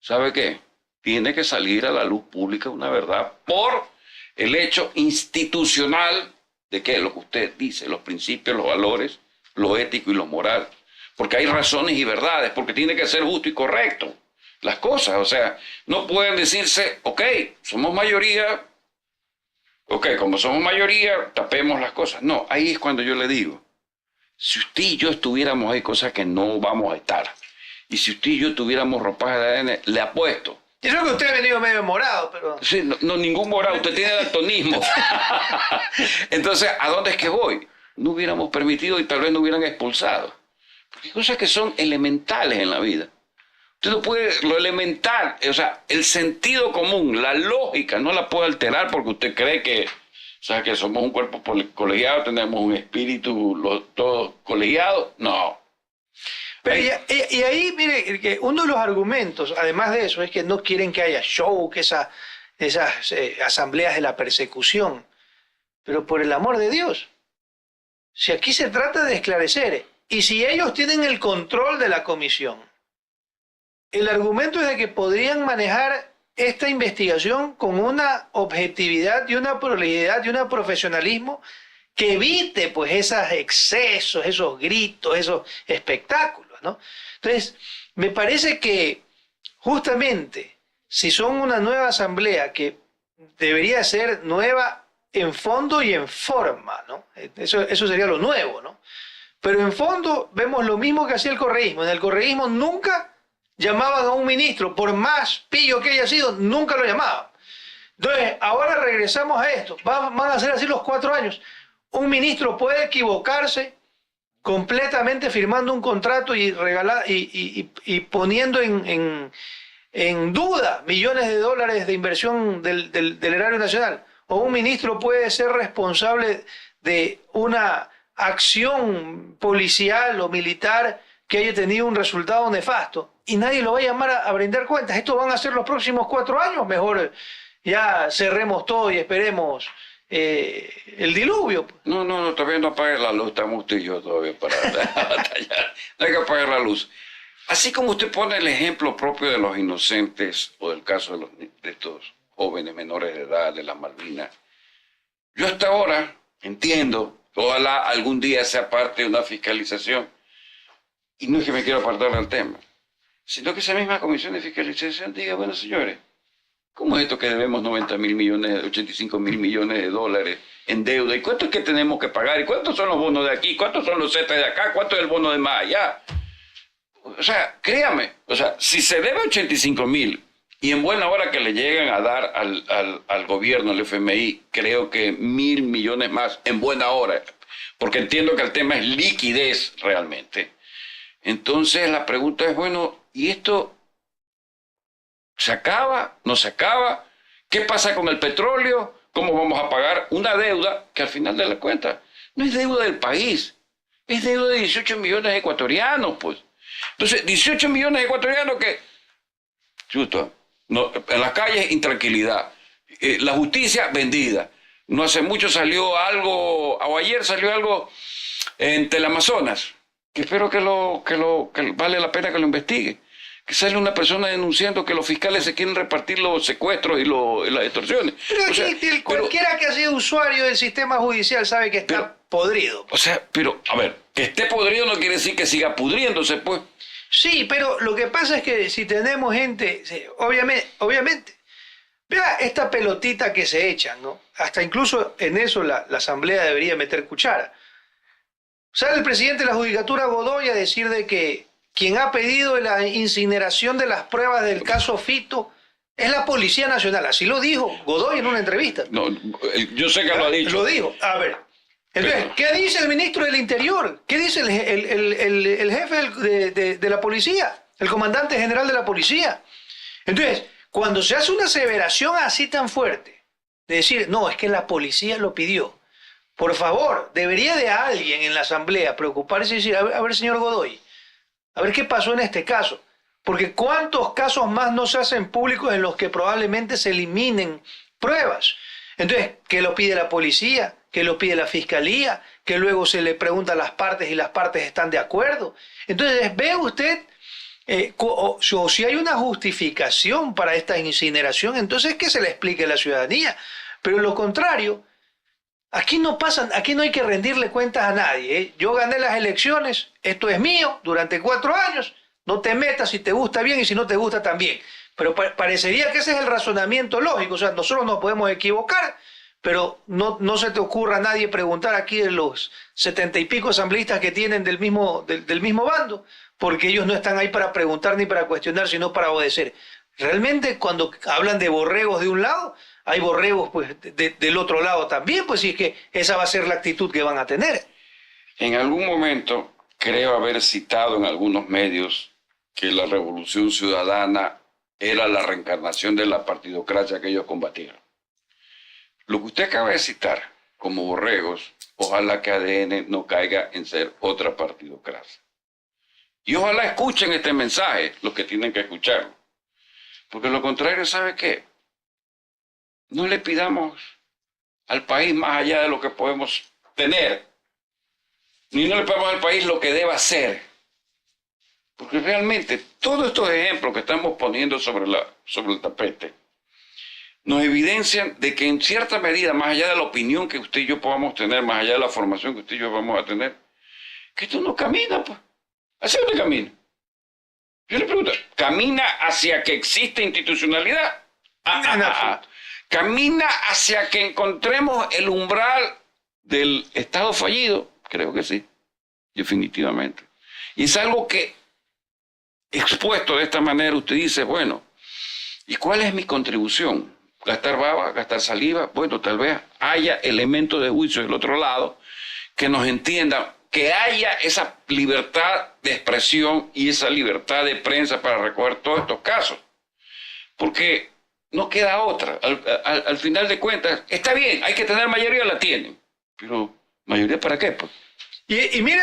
¿sabe qué? Tiene que salir a la luz pública una verdad por el hecho institucional de que lo que usted dice, los principios, los valores, lo ético y lo moral. Porque hay razones y verdades, porque tiene que ser justo y correcto las cosas. O sea, no pueden decirse, ok, somos mayoría, ok, como somos mayoría, tapemos las cosas. No, ahí es cuando yo le digo, si usted y yo estuviéramos, hay cosas que no vamos a estar. Y si usted y yo tuviéramos ropaje de ADN, le apuesto. Yo creo que usted ha venido medio morado, pero... Sí, no ningún morado, usted tiene daltonismo. Entonces, ¿a dónde es que voy? No hubiéramos permitido y tal vez no hubieran expulsado. Porque hay cosas que son elementales en la vida. Usted no puede, lo elemental, o sea, el sentido común, la lógica, no la puede alterar porque usted cree que, o sea, que somos un cuerpo colegiado, tenemos un espíritu todos colegiados. No. Pero y ahí, mire, que uno de los argumentos, además de eso, es que no quieren que haya show, que esas asambleas de la persecución. Pero por el amor de Dios, si aquí se trata de esclarecer, y si ellos tienen el control de la comisión, el argumento es de que podrían manejar esta investigación con una objetividad y una prolijidad y un profesionalismo que evite pues esos excesos, esos gritos, esos espectáculos, ¿no? Entonces, me parece que justamente si son una nueva asamblea que debería ser nueva en fondo y en forma, ¿no? Eso sería lo nuevo, ¿no? Pero en fondo vemos lo mismo que hacía el correísmo. En el correísmo nunca llamaban a un ministro, por más pillo que haya sido, nunca lo llamaban. Entonces, ahora regresamos a esto. Van a ser así los 4 años. Un ministro puede equivocarse completamente firmando un contrato y poniendo en duda millones de dólares de inversión del erario nacional. O un ministro puede ser responsable de una acción policial o militar que haya tenido un resultado nefasto y nadie lo va a llamar a brindar cuentas. Esto van a ser los próximos 4 años. Mejor ya cerremos todo y esperemos el diluvio. No, todavía no apague la luz, estamos usted y yo todavía para batallar. No hay que apagar la luz. así como usted pone el ejemplo propio de los inocentes o del caso de estos jóvenes menores de edad de las Malvinas, yo hasta ahora entiendo, ojalá algún día sea parte de una fiscalización, y no es que me quiera apartar del tema, sino que esa misma comisión de fiscalización diga, bueno, señores, ¿cómo es esto que debemos 90.000 millones, 85.000 millones de dólares en deuda? ¿Y cuánto es que tenemos que pagar? ¿Y cuántos son los bonos de aquí? ¿Cuántos son los CETES de acá? ¿Cuánto es el bono de más allá? O sea, créame, o sea, si se debe 85.000 y en buena hora que le llegan a dar al gobierno, al FMI, creo que 1.000 millones más en buena hora, porque entiendo que el tema es liquidez realmente. Entonces la pregunta es, bueno, ¿y esto se acaba? ¿No se acaba? ¿Qué pasa con el petróleo? ¿Cómo vamos a pagar una deuda que al final de la cuenta no es deuda del país, es deuda de 18 millones de ecuatorianos, pues? Entonces, 18 millones de ecuatorianos que, justo, no, en las calles intranquilidad, la justicia vendida. No hace mucho salió algo, o ayer salió algo en Teleamazonas, que espero que vale la pena que lo investigue. Que sale una persona denunciando que los fiscales se quieren repartir los secuestros y las extorsiones. Pero o sea, cualquiera que ha sido usuario del sistema judicial sabe que está podrido. O sea, pero, a ver, que esté podrido no quiere decir que siga pudriéndose, pues. Sí, pero lo que pasa es que si tenemos gente, obviamente, vea esta pelotita que se echan, ¿no? Hasta incluso en eso la Asamblea debería meter cuchara. Sale el presidente de la Judicatura Godoy a decir de que quien ha pedido la incineración de las pruebas del caso Fito es la Policía Nacional. Así lo dijo Godoy en una entrevista. No, yo sé que lo ha dicho. Lo dijo. A ver. Entonces, ¿qué dice el ministro del Interior? ¿Qué dice el jefe de la policía? El comandante general de la policía. Entonces, cuando se hace una aseveración así tan fuerte, de decir, no, es que la policía lo pidió. Por favor, debería de alguien en la Asamblea preocuparse y decir, a ver, señor Godoy, a ver qué pasó en este caso. Porque ¿cuántos casos más no se hacen públicos en los que probablemente se eliminen pruebas? Entonces, ¿qué lo pide la policía? ¿Qué lo pide la fiscalía? Que luego se le pregunta a las partes y las partes están de acuerdo. Entonces, ve usted, o si hay una justificación para esta incineración, entonces que se le explique a la ciudadanía. Pero lo contrario, aquí no hay que rendirle cuentas a nadie, ¿eh? Yo gané las elecciones, esto es mío durante 4 años, no te metas si te gusta bien y si no te gusta también. Pero parecería que ese es el razonamiento lógico, o sea, nosotros nos podemos equivocar, pero no se te ocurra a nadie preguntar aquí de los 70 y pico asambleístas que tienen del mismo bando, porque ellos no están ahí para preguntar ni para cuestionar, sino para obedecer. Realmente cuando hablan de borregos de un lado, hay borregos pues del otro lado también, pues si es que esa va a ser la actitud que van a tener. En algún momento creo haber citado en algunos medios que la Revolución Ciudadana era la reencarnación de la partidocracia que ellos combatieron. Lo que usted acaba de citar como borregos, ojalá que ADN no caiga en ser otra partidocracia. Y ojalá escuchen este mensaje, los que tienen que escucharlo. Porque lo contrario, ¿sabe qué? No le pidamos al país más allá de lo que podemos tener, ni no le pidamos al país lo que deba ser. Porque realmente todos estos ejemplos que estamos poniendo sobre el tapete nos evidencian de que en cierta medida, más allá de la opinión que usted y yo podamos tener, más allá de la formación que usted y yo vamos a tener, que esto no camina, pues. ¿Hacia dónde camina? Yo le pregunto, ¿camina hacia que existe institucionalidad? ¿Camina hacia que encontremos el umbral del Estado fallido? Creo que sí, definitivamente. Y es algo que, expuesto de esta manera, usted dice, bueno, ¿y cuál es mi contribución? ¿Gastar baba? ¿Gastar saliva? Bueno, tal vez haya elementos de juicio del otro lado que nos entiendan, que haya esa libertad de expresión y esa libertad de prensa para recoger todos estos casos. Porque no queda otra. Al final de cuentas, está bien, hay que tener mayoría, la tienen. Pero, ¿mayoría para qué? Pues? Y mire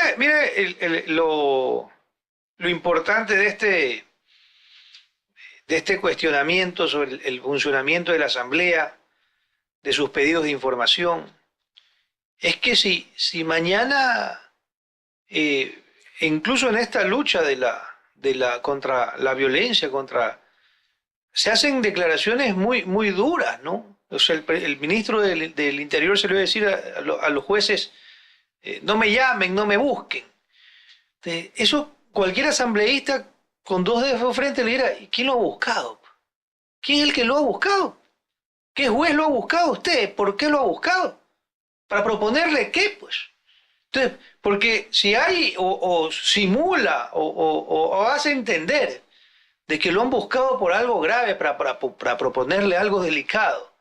lo importante de este cuestionamiento sobre el funcionamiento de la Asamblea, de sus pedidos de información, es que si mañana, incluso en esta lucha de contra la violencia, se hacen declaraciones muy, muy duras, ¿no? O sea, el ministro del Interior se le va a decir a los jueces, no me llamen, no me busquen. Eso cualquier asambleísta con dos dedos de frente le dirá, ¿y quién lo ha buscado? ¿Quién es el que lo ha buscado? ¿Qué juez lo ha buscado usted? ¿Por qué lo ha buscado? ¿Para proponerle qué, pues? Entonces, porque si hay o simula o hace entender de que lo han buscado por algo grave para proponerle algo delicado,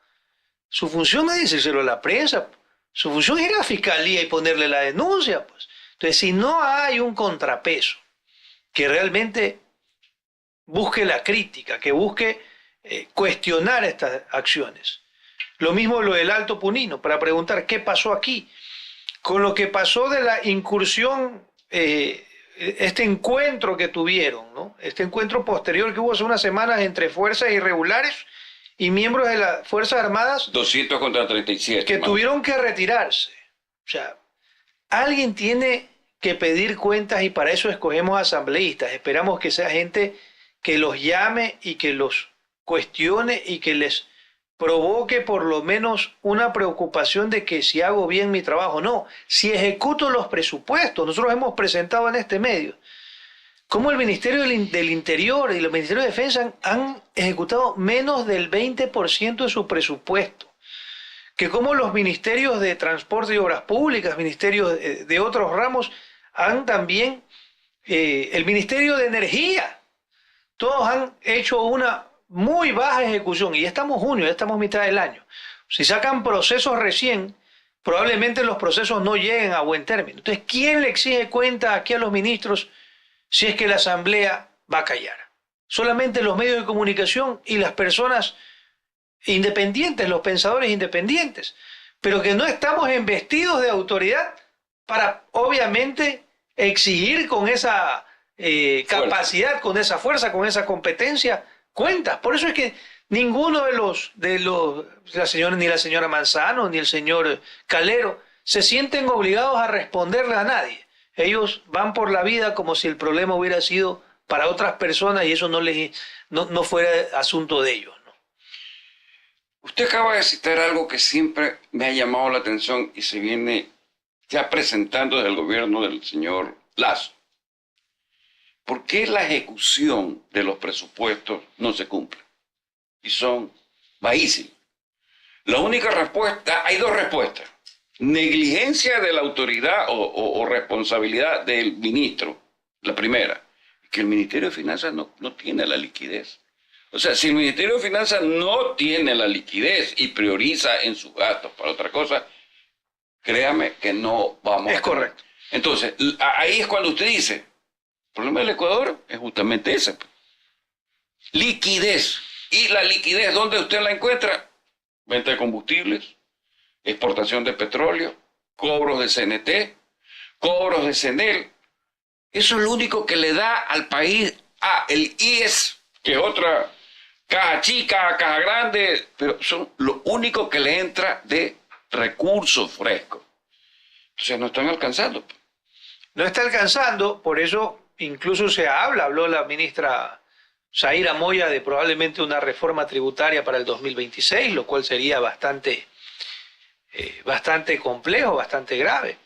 su función es decírselo a la prensa, su función es ir a la fiscalía y ponerle la denuncia, pues. Entonces, si no hay un contrapeso que realmente busque la crítica, que busque cuestionar estas acciones. Lo mismo lo del Alto Punino, para preguntar qué pasó aquí. Con lo que pasó de la incursión, este encuentro que tuvieron, ¿no? Este encuentro posterior que hubo hace unas semanas entre fuerzas irregulares y miembros de las Fuerzas Armadas. 200 contra 37. Que tuvieron que retirarse. O sea, alguien tiene que pedir cuentas y para eso escogemos asambleístas. Esperamos que sea gente que los llame y que los cuestione y que les provoque por lo menos una preocupación de que si hago bien mi trabajo. No, si ejecuto los presupuestos. Nosotros hemos presentado en este medio cómo el Ministerio del Interior y el Ministerio de Defensa han ejecutado menos del 20% de su presupuesto. Que como los ministerios de Transporte y Obras Públicas, ministerios de otros ramos, han también, el Ministerio de Energía, todos han hecho una muy baja ejecución. Y ya estamos junio, ya estamos mitad del año. Si sacan procesos recién, probablemente los procesos no lleguen a buen término. Entonces, ¿quién le exige cuenta aquí a los ministros si es que la Asamblea va a callar? Solamente los medios de comunicación y las personas independientes, los pensadores independientes, pero que no estamos investidos de autoridad para, obviamente, exigir con esa capacidad, con esa fuerza, con esa competencia, cuentas. Por eso es que ninguno ni la señora Manzano, ni el señor Calero, se sienten obligados a responderle a nadie. Ellos van por la vida como si el problema hubiera sido para otras personas y eso no fuera asunto de ellos, ¿no? Usted acaba de citar algo que siempre me ha llamado la atención y se viene ya presentando desde el gobierno del señor Lasso. ¿Por qué la ejecución de los presupuestos no se cumple? Y son bajísimos. La única respuesta, hay dos respuestas. Negligencia de la autoridad o responsabilidad del ministro, la primera, que el Ministerio de Finanzas no tiene la liquidez. O sea, si el Ministerio de Finanzas no tiene la liquidez y prioriza en sus gastos para otra cosa, créame que no vamos Es correcto. Entonces, ahí es cuando usted dice, el problema del Ecuador es justamente ese. Liquidez. ¿Y la liquidez dónde usted la encuentra? Venta de combustibles, exportación de petróleo, cobros de CNT, cobros de CENEL. Eso es lo único que le da al país el IES, que es otra caja chica, caja grande, pero son lo único que le entra de recursos frescos. Entonces no están alcanzando. No está alcanzando, por eso incluso habló la ministra Zaira Moya de probablemente una reforma tributaria para el 2026, lo cual sería bastante complejo, bastante grave,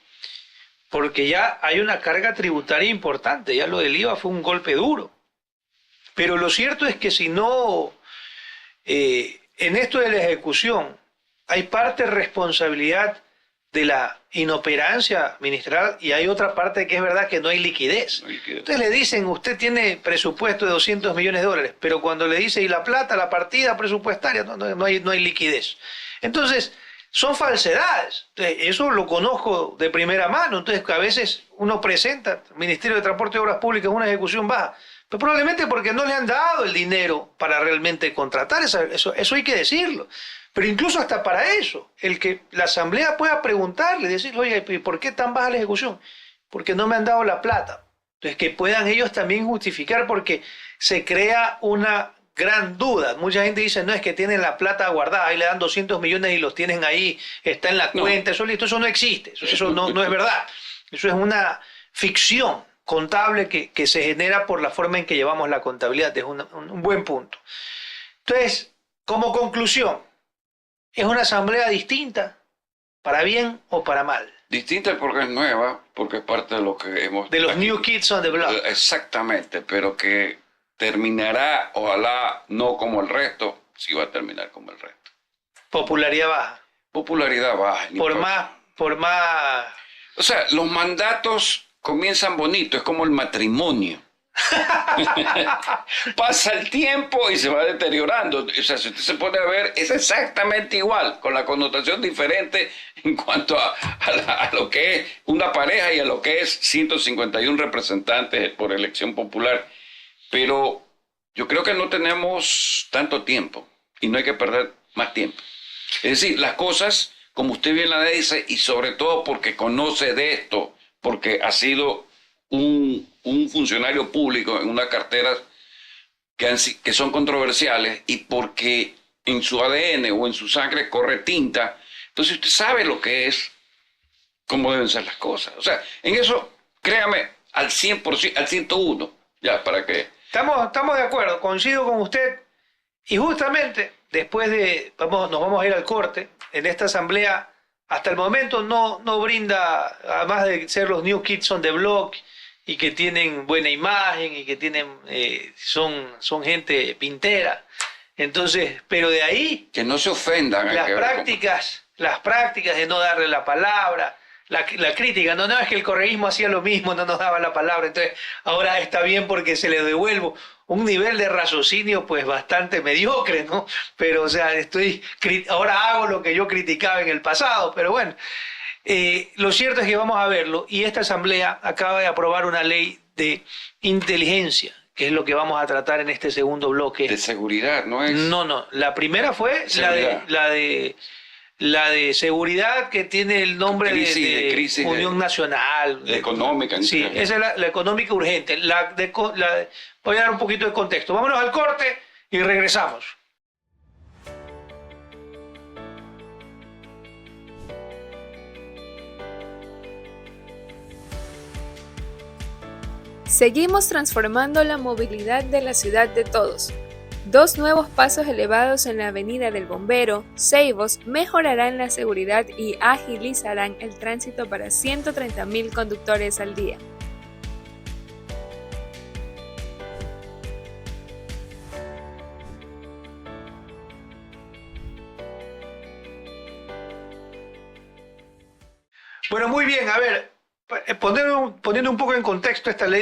porque ya hay una carga tributaria importante, ya lo del IVA fue un golpe duro. Pero lo cierto es que si no, en esto de la ejecución, hay parte de responsabilidad de la inoperancia ministerial y hay otra parte que es verdad que no hay liquidez. Entonces le dicen, usted tiene presupuesto de 200 millones de dólares, pero cuando le dice, ¿y la plata, la partida presupuestaria? No hay liquidez. Entonces, son falsedades. Entonces, eso lo conozco de primera mano. Entonces, a veces uno presenta, el Ministerio de Transporte y Obras Públicas, una ejecución baja, pero probablemente porque no le han dado el dinero para realmente contratar, eso hay que decirlo. Pero incluso hasta para eso, el que la Asamblea pueda preguntarle, decirle, oye, ¿y por qué tan baja la ejecución? Porque no me han dado la plata. Entonces, que puedan ellos también justificar, porque se crea una gran duda. Mucha gente dice, no, es que tienen la plata guardada, ahí le dan 200 millones y los tienen ahí, está en la cuenta, eso no existe, eso no es verdad. Eso es una ficción. contable que se genera por la forma en que llevamos la contabilidad. Es un buen punto. Entonces, como conclusión, ¿es una asamblea distinta, para bien o para mal? Distinta porque es nueva, porque es parte de lo que hemos... De los New Kids on the Block. Exactamente, pero que terminará, ojalá no como el resto, sí va a terminar como el resto. Popularidad baja. Popularidad baja. Por más... O sea, los mandatos comienzan bonitos, es como el matrimonio. Pasa el tiempo y se va deteriorando. O sea, si usted se pone a ver, es exactamente igual, con la connotación diferente en cuanto a lo que es una pareja y a lo que es 151 representantes por elección popular. Pero yo creo que no tenemos tanto tiempo y no hay que perder más tiempo. Es decir, las cosas, como usted bien la dice, y sobre todo porque conoce de esto, porque ha sido un funcionario público en unas carteras que son controversiales y porque en su ADN o en su sangre corre tinta, entonces usted sabe lo que es, cómo deben ser las cosas. O sea, en eso, créame, al 100%, al 101, ya, para que... Estamos de acuerdo, coincido con usted, y justamente después nos vamos a ir al corte. En esta asamblea, hasta el momento no brinda, además de ser los New Kids on the Block, y que tienen buena imagen, y que tienen son gente pintera. Entonces, pero de ahí... Que no se ofendan. Las prácticas de no darle la palabra, la crítica, no es que el correísmo hacía lo mismo, no nos daba la palabra, entonces ahora está bien porque se le devuelvo. Un nivel de raciocinio pues bastante mediocre, ¿no? Pero o sea, ahora hago lo que yo criticaba en el pasado, pero bueno, lo cierto es que vamos a verlo, y esta asamblea acaba de aprobar una ley de inteligencia, que es lo que vamos a tratar en este segundo bloque. De seguridad, ¿no es? No, la primera fue la de seguridad, que tiene el nombre de crisis Unión Nacional. Económica. Sí, esa es la económica urgente. Voy a dar un poquito de contexto. Vámonos al corte y regresamos. Seguimos transformando la movilidad de la ciudad de todos. 2 nuevos pasos elevados en la avenida del Bombero, Ceibos, mejorarán la seguridad y agilizarán el tránsito para 130.000 conductores al día. Bueno, muy bien, a ver, poniendo un poco en contexto, esta ley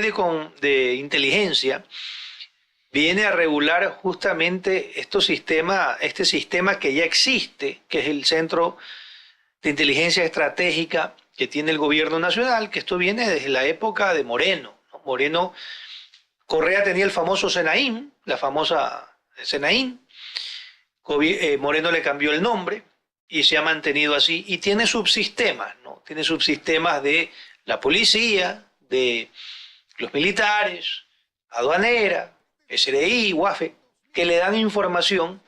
de inteligencia viene a regular justamente este sistema que ya existe, que es el Centro de Inteligencia Estratégica que tiene el gobierno nacional, que esto viene desde la época de Moreno, ¿no? Correa tenía el famoso Senaín, la famosa Senaín, Moreno le cambió el nombre y se ha mantenido así, y tiene subsistemas, ¿no? Tiene subsistemas de la policía, de los militares, aduanera, SRI, UAFE, que le dan información,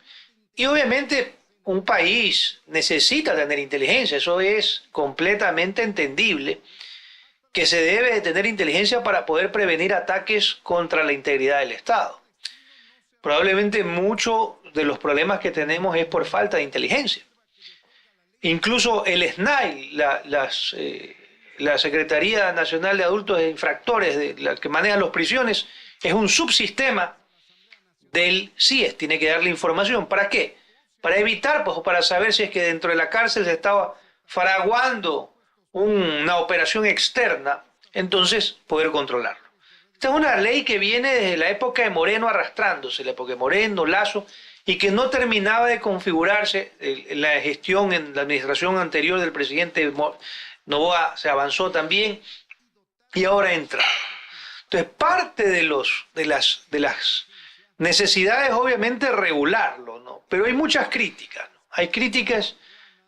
y obviamente un país necesita tener inteligencia, eso es completamente entendible, que se debe de tener inteligencia para poder prevenir ataques contra la integridad del Estado. Probablemente muchos de los problemas que tenemos es por falta de inteligencia. Incluso el SNAI, la Secretaría Nacional de Adultos e Infractores, la que maneja las prisiones, es un subsistema del CIES, tiene que darle información. ¿Para qué? Para evitar, pues, o para saber si es que dentro de la cárcel se estaba fraguando una operación externa, entonces poder controlarlo. Esta es una ley que viene desde la época de Moreno arrastrándose, la época de Moreno, Lasso, y que no terminaba de configurarse en la gestión, en la administración anterior del presidente Noboa se avanzó también, y ahora entra. Entonces, parte de las necesidades, obviamente, regularlo, ¿no? Pero hay muchas críticas, ¿no? Hay críticas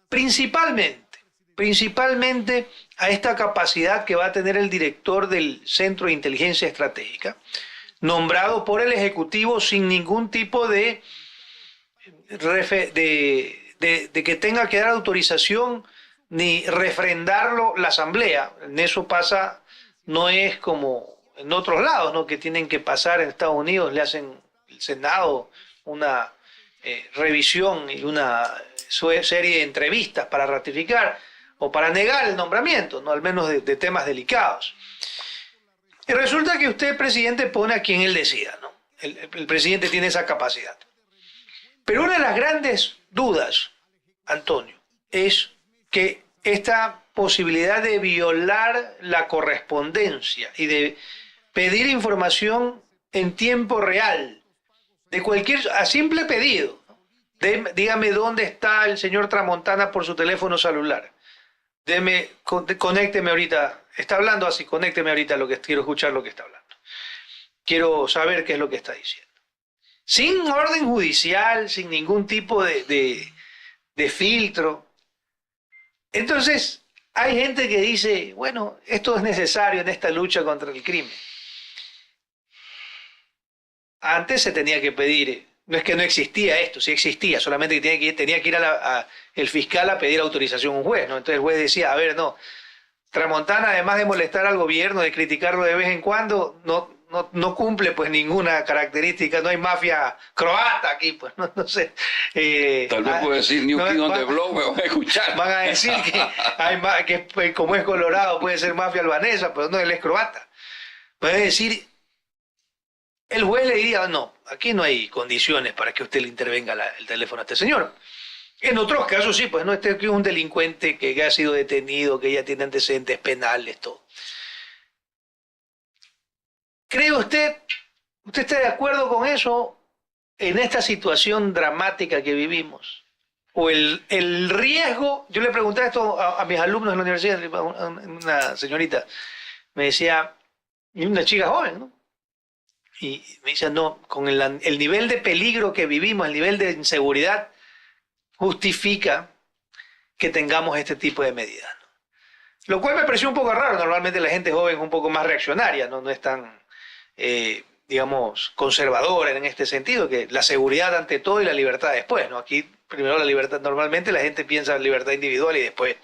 principalmente a esta capacidad que va a tener el director del Centro de Inteligencia Estratégica, nombrado por el Ejecutivo sin ningún tipo de que tenga que dar autorización ni refrendarlo la Asamblea. En eso pasa, no es como en otros lados, ¿no? Que tienen que pasar en Estados Unidos, le hacen el Senado una revisión y una serie de entrevistas para ratificar o para negar el nombramiento, ¿no? Al menos de temas delicados. Y resulta que usted, presidente, pone a quien él decida, ¿no? El presidente tiene esa capacidad. Pero una de las grandes dudas, Antonio, es que esta posibilidad de violar la correspondencia y de pedir información en tiempo real, de a simple pedido, ¿no? Dígame dónde está el señor Tramontana por su teléfono celular. Conécteme ahorita, está hablando así, conécteme ahorita, quiero escuchar lo que está hablando. Quiero saber qué es lo que está diciendo. Sin orden judicial, sin ningún tipo de filtro. Entonces, hay gente que dice, bueno, esto es necesario en esta lucha contra el crimen. Antes se tenía que pedir, no es que no existía esto, sí existía, solamente que tenía que ir el fiscal a pedir autorización a un juez, ¿no? Entonces el juez decía, a ver, no, Tramontana, además de molestar al gobierno, de criticarlo de vez en cuando, no cumple pues ninguna característica, no hay mafia croata aquí, pues no sé. Tal vez puede decir New King on the Block, me van a escuchar. Van a decir que como es colorado puede ser mafia albanesa, pero no, él es croata. Puede decir, el juez le diría, no, aquí no hay condiciones para que usted le intervenga el teléfono a este señor. En otros casos sí, pues no, este es un delincuente que ha sido detenido, que ya tiene antecedentes penales, todo. ¿Cree usted está de acuerdo con eso en esta situación dramática que vivimos? O el riesgo, yo le pregunté esto a mis alumnos en la universidad, una señorita me decía, y una chica joven, ¿no? Y me decía, no, con el nivel de peligro que vivimos, el nivel de inseguridad, justifica que tengamos este tipo de medidas, ¿no? Lo cual me pareció un poco raro. Normalmente la gente joven es un poco más reaccionaria, no es tan, digamos, conservadora en este sentido, que la seguridad ante todo y la libertad después, ¿no? Aquí primero la libertad, normalmente la gente piensa en libertad individual y después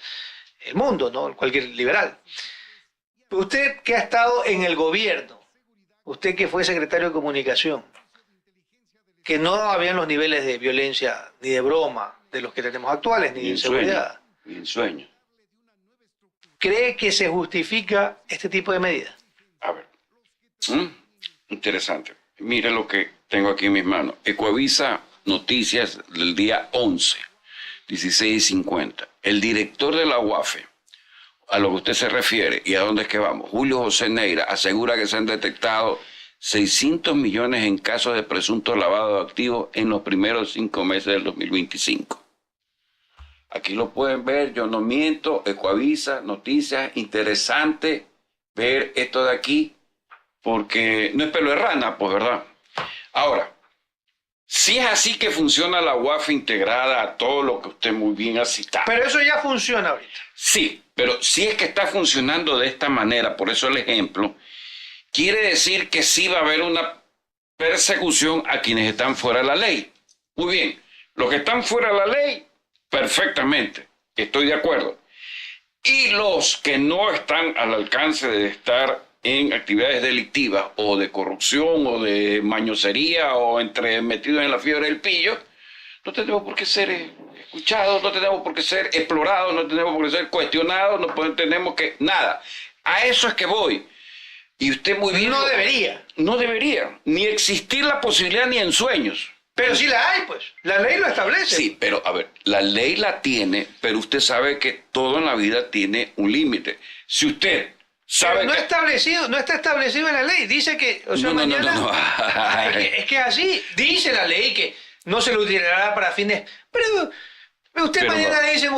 el mundo, ¿no? Cualquier liberal. Usted que ha estado en el gobierno, usted que fue secretario de Comunicación, que no habían los niveles de violencia ni de broma de los que tenemos actuales, ni de inseguridad. Ni en sueño. ¿Cree que se justifica este tipo de medidas? A ver. Interesante. Mire lo que tengo aquí en mis manos. Ecoavisa Noticias del día 11, 16:50. El director de la UAFE, a lo que usted se refiere y a dónde es que vamos, Julio José Neira, asegura que se han detectado 600 millones en casos de presunto lavado de activos en los primeros 5 meses del 2025. Aquí lo pueden ver, yo no miento, Ecoavisa, Noticias, interesante ver esto de aquí, porque no es pelo de rana, pues, ¿verdad? Ahora, si es así que funciona la UAFE integrada a todo lo que usted muy bien ha citado. Pero eso ya funciona ahorita. Sí, pero si es que está funcionando de esta manera, por eso el ejemplo, quiere decir que sí va a haber una persecución a quienes están fuera de la ley. Muy bien, los que están fuera de la ley, perfectamente, estoy de acuerdo. Y los que no están al alcance de estar en actividades delictivas o de corrupción o de mañosería o metidos en la fiebre del pillo, no tenemos por qué ser escuchados, no tenemos por qué ser explorados, no tenemos por qué ser cuestionados, no tenemos que... Nada. A eso es que voy. Y usted muy bien... No debería. No debería. Ni existir la posibilidad ni en sueños. Pero sí la hay, pues. La ley lo establece. Sí, pero a ver, la ley la tiene, pero usted sabe que todo en la vida tiene un límite. Si usted sabe pero no está establecido en la ley. Dice que, o sea, mañana... No. Es que así dice la ley que no se lo utilizará para fines... Pero usted mañana le dicen,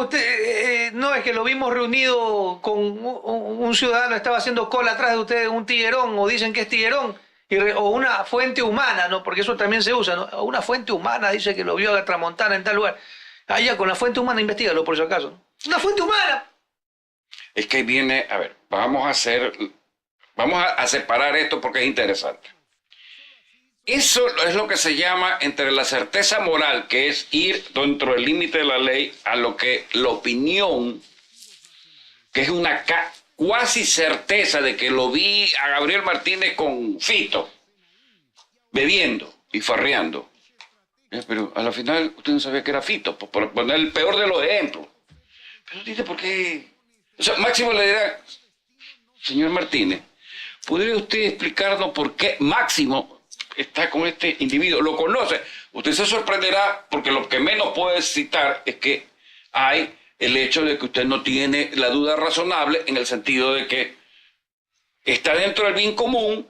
no, es que lo vimos reunido con un ciudadano, estaba haciendo cola atrás de usted, un tiguerón, o dicen que es tiguerón, o una fuente humana, ¿no? Porque eso también se usa, ¿no? O una fuente humana dice que lo vio a Tramontana en tal lugar. Allá con la fuente humana, investígalo por si acaso, ¿no? Una fuente humana. Es que viene, a ver, vamos a separar esto porque es interesante. Eso es lo que se llama entre la certeza moral, que es ir dentro del límite de la ley, a lo que la opinión, que es una cuasi certeza de que lo vi a Gabriel Martínez con Fito, bebiendo y farreando. Pero a la final usted no sabía que era Fito, por poner el peor de los ejemplos. Pero dice, ¿por qué? O sea, Máximo le dirá, señor Martínez, ¿podría usted explicarnos por qué Máximo está con este individuo? Lo conoce. Usted se sorprenderá porque lo que menos puede citar es que hay el hecho de que usted no tiene la duda razonable en el sentido de que está dentro del bien común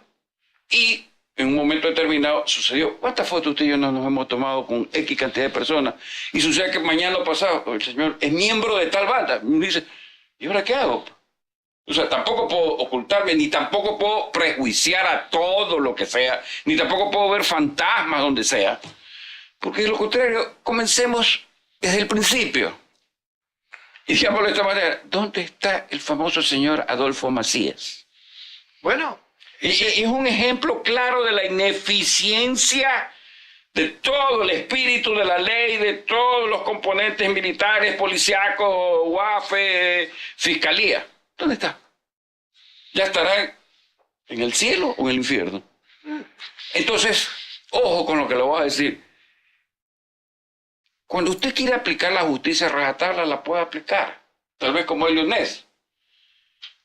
y en un momento determinado sucedió. ¿Cuántas fotos usted y yo nos hemos tomado con X cantidad de personas? Y sucede que mañana pasado el señor es miembro de tal banda. Y me dice, ¿y ahora qué hago? O sea, tampoco puedo ocultarme, ni tampoco puedo prejuiciar a todo lo que sea, ni tampoco puedo ver fantasmas donde sea. Porque de lo contrario, comencemos desde el principio. Y digámoslo de esta manera, ¿dónde está el famoso señor Adolfo Macías? Bueno, Y es un ejemplo claro de la ineficiencia de todo el espíritu de la ley, de todos los componentes militares, policíacos, UAFE, fiscalía. ¿Dónde está? ¿Ya estará en el cielo o en el infierno? Entonces, ojo con lo que le voy a decir. Cuando usted quiere aplicar la justicia a rajatabla, la puede aplicar. Tal vez como el leonés.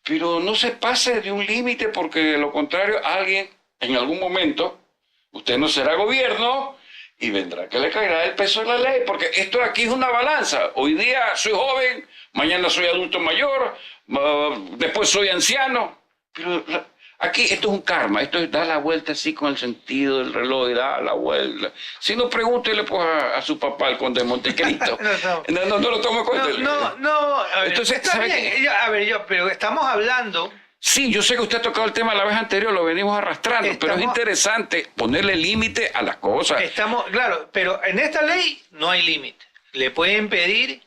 Pero no se pase de un límite porque de lo contrario alguien en algún momento, usted no será gobierno y vendrá que le caerá el peso de la ley, porque esto aquí es una balanza. Hoy día soy joven, mañana soy adulto mayor, después soy anciano. Pero aquí esto es un karma, esto es dar la vuelta así con el sentido del reloj y dar la vuelta. Si no, pregúntele pues a su papá, el conde de Montecristo. No lo tome en cuenta. No, a ver, entonces, está bien. Pero estamos hablando... Sí, yo sé que usted ha tocado el tema la vez anterior, lo venimos arrastrando, pero es interesante ponerle límite a las cosas. Claro, pero en esta ley no hay límite. Le pueden pedir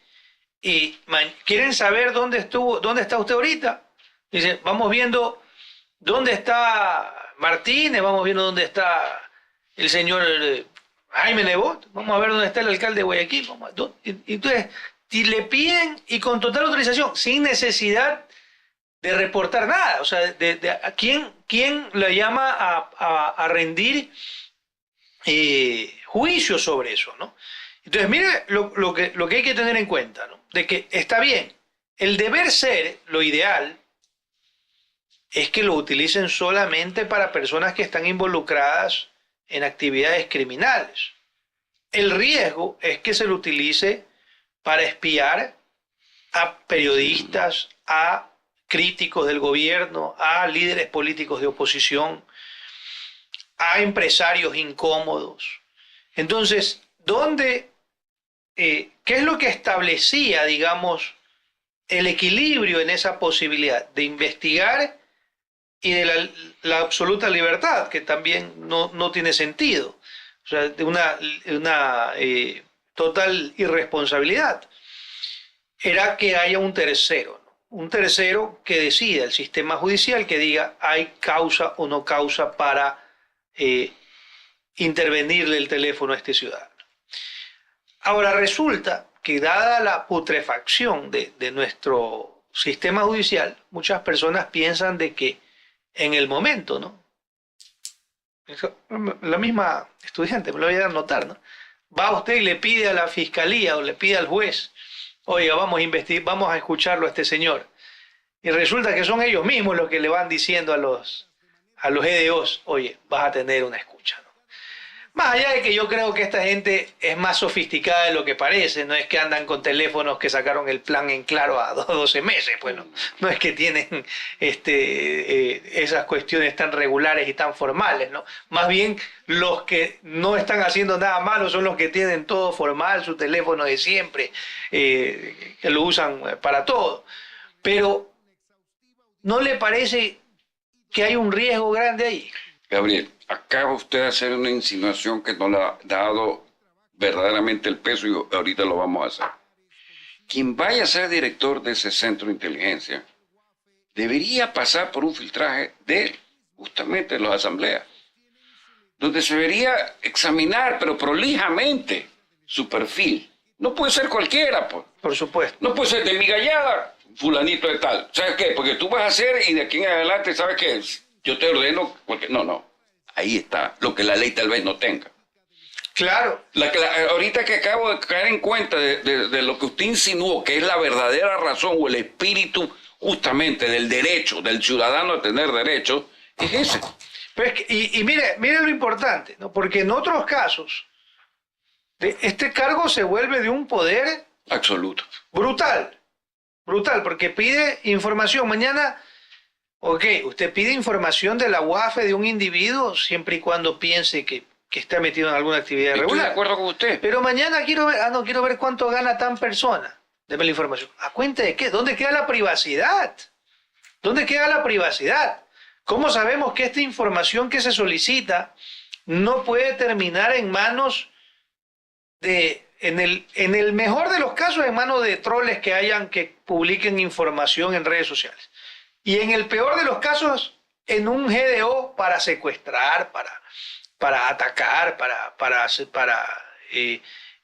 y quieren saber dónde está usted ahorita. Dicen, vamos viendo dónde está Martínez, vamos viendo dónde está el señor Jaime Nebot, vamos a ver dónde está el alcalde de Guayaquil. Entonces, si le piden y con total autorización, sin necesidad de reportar nada, o sea, ¿a quién le llama a rendir juicio sobre eso, ¿no? Entonces, mire lo que hay que tener en cuenta, ¿no? De que está bien, el deber ser, lo ideal, es que lo utilicen solamente para personas que están involucradas en actividades criminales. El riesgo es que se lo utilice para espiar a periodistas, a críticos del gobierno, a líderes políticos de oposición, a empresarios incómodos. Entonces, ¿qué es lo que establecía, digamos, el equilibrio en esa posibilidad de investigar y de la absoluta libertad, que también no tiene sentido? O sea, de una total irresponsabilidad. Era que haya un tercero, ¿no? Un tercero que decida, el sistema judicial, que diga hay causa o no causa para intervenirle el teléfono a este ciudadano. Ahora resulta que dada la putrefacción de nuestro sistema judicial, muchas personas piensan de que en el momento, ¿no? La misma estudiante me lo voy a dar a notar, ¿no? Va usted y le pide a la fiscalía o le pide al juez, oiga, vamos a investigar, vamos a escucharlo a este señor. Y resulta que son ellos mismos los que le van diciendo a los EDOs, oye, vas a tener una escucha, ¿no? Más allá de que yo creo que esta gente es más sofisticada de lo que parece, no es que andan con teléfonos que sacaron el plan en claro a 12 meses, bueno, no es que tienen esas cuestiones tan regulares y tan formales, ¿no? Más bien los que no están haciendo nada malo son los que tienen todo formal, su teléfono de siempre, que lo usan para todo. Pero, ¿no le parece que hay un riesgo grande ahí? Gabriel, acaba usted de hacer una insinuación que no le ha dado verdaderamente el peso y ahorita lo vamos a hacer. Quien vaya a ser director de ese centro de inteligencia debería pasar por un filtraje de justamente las asambleas, donde se debería examinar, pero prolijamente, su perfil. No puede ser cualquiera, pues. Por supuesto. No puede ser de mi gallada, fulanito de tal. ¿Sabes qué? Porque tú vas a hacer y de aquí en adelante, ¿sabes qué? Yo te ordeno, porque no. Ahí está, lo que la ley tal vez no tenga. Claro. Ahorita que acabo de caer en cuenta de lo que usted insinuó, que es la verdadera razón o el espíritu justamente del derecho, del ciudadano a tener derechos, es ese. Pero es que, y mire lo importante, ¿no? Porque en otros casos, este cargo se vuelve de un poder Absoluto. brutal, porque pide información. Mañana, usted pide información de la UAFE de un individuo siempre y cuando piense que está metido en alguna actividad irregular. Estoy de acuerdo con usted. Pero mañana quiero ver cuánto gana tan persona. Deme la información. ¿A cuenta de qué? ¿Dónde queda la privacidad? ¿Dónde queda la privacidad? ¿Cómo sabemos que esta información que se solicita no puede terminar en manos en el mejor de los casos, en manos de troles que publiquen información en redes sociales? Y en el peor de los casos, en un GDO para secuestrar, para atacar, para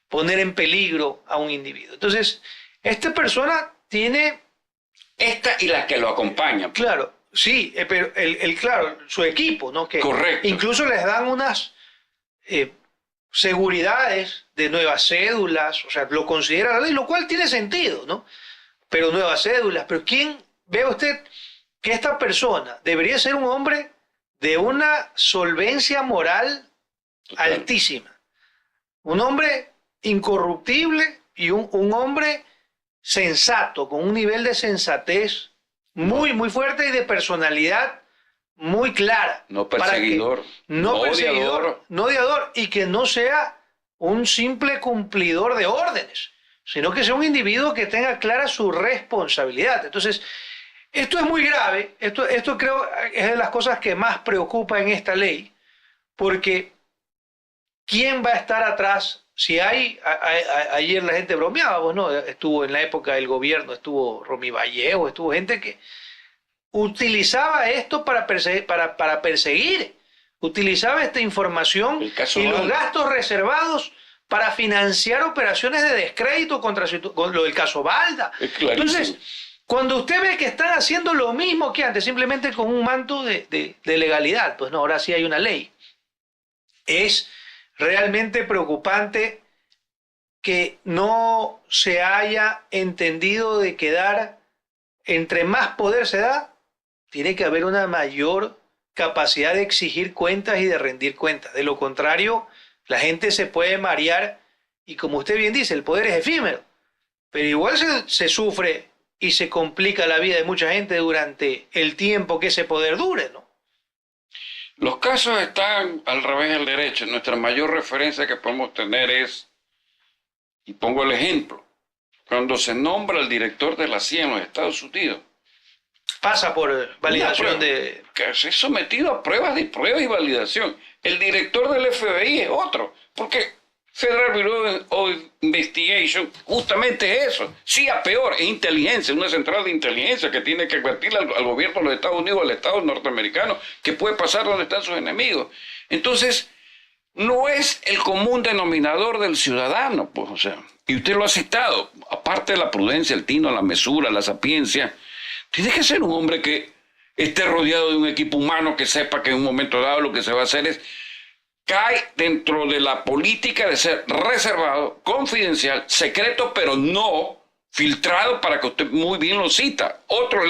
poner en peligro a un individuo. Entonces, esta persona tiene... Esta y las que lo acompañan. Claro, sí, pero claro, su equipo, ¿no? Que correcto. Incluso les dan unas seguridades de nuevas cédulas, o sea, lo considera la ley, lo cual tiene sentido, ¿no? Pero nuevas cédulas, pero ¿quién ve usted que esta persona debería ser un hombre de una solvencia moral Total. altísima? Un hombre incorruptible y un hombre sensato, con un nivel de sensatez muy, muy fuerte y de personalidad muy clara. No perseguidor. No perseguidor, no odiador, y que no sea un simple cumplidor de órdenes, sino que sea un individuo que tenga clara su responsabilidad. Entonces, esto es muy grave, esto creo es de las cosas que más preocupa en esta ley, porque ¿quién va a estar atrás? Si ayer la gente bromeaba, pues no, estuvo en la época del gobierno, estuvo Romy Vallejo, estuvo gente que utilizaba esto para perseguir, utilizaba esta información y los gastos reservados para financiar operaciones de descrédito con lo del caso Balda. Entonces, cuando usted ve que están haciendo lo mismo que antes, simplemente con un manto de legalidad, pues no, ahora sí hay una ley. Es realmente preocupante que no se haya entendido de que entre más poder se da, tiene que haber una mayor capacidad de exigir cuentas y de rendir cuentas. De lo contrario, la gente se puede marear y, como usted bien dice, el poder es efímero, pero igual se sufre y se complica la vida de mucha gente durante el tiempo que ese poder dure, ¿no? Los casos están al revés del derecho. Nuestra mayor referencia que podemos tener es, y pongo el ejemplo, cuando se nombra el director de la CIA en los Estados Unidos. Pasa por validación de... Que se es sometido a pruebas y validación. El director del FBI es otro, porque Federal Bureau of Investigation justamente es eso. Sí, a peor, es inteligencia, una central de inteligencia que tiene que advertirle al gobierno de los Estados Unidos, al Estado norteamericano, que puede pasar donde están sus enemigos. Entonces, no es el común denominador del ciudadano, pues, o sea, y usted lo ha citado, aparte de la prudencia, el tino, la mesura, la sapiencia, tiene que ser un hombre que esté rodeado de un equipo humano que sepa que en un momento dado lo que se va a hacer es cae dentro de la política de ser reservado, confidencial, secreto, pero no filtrado para que usted muy bien lo cita. Otros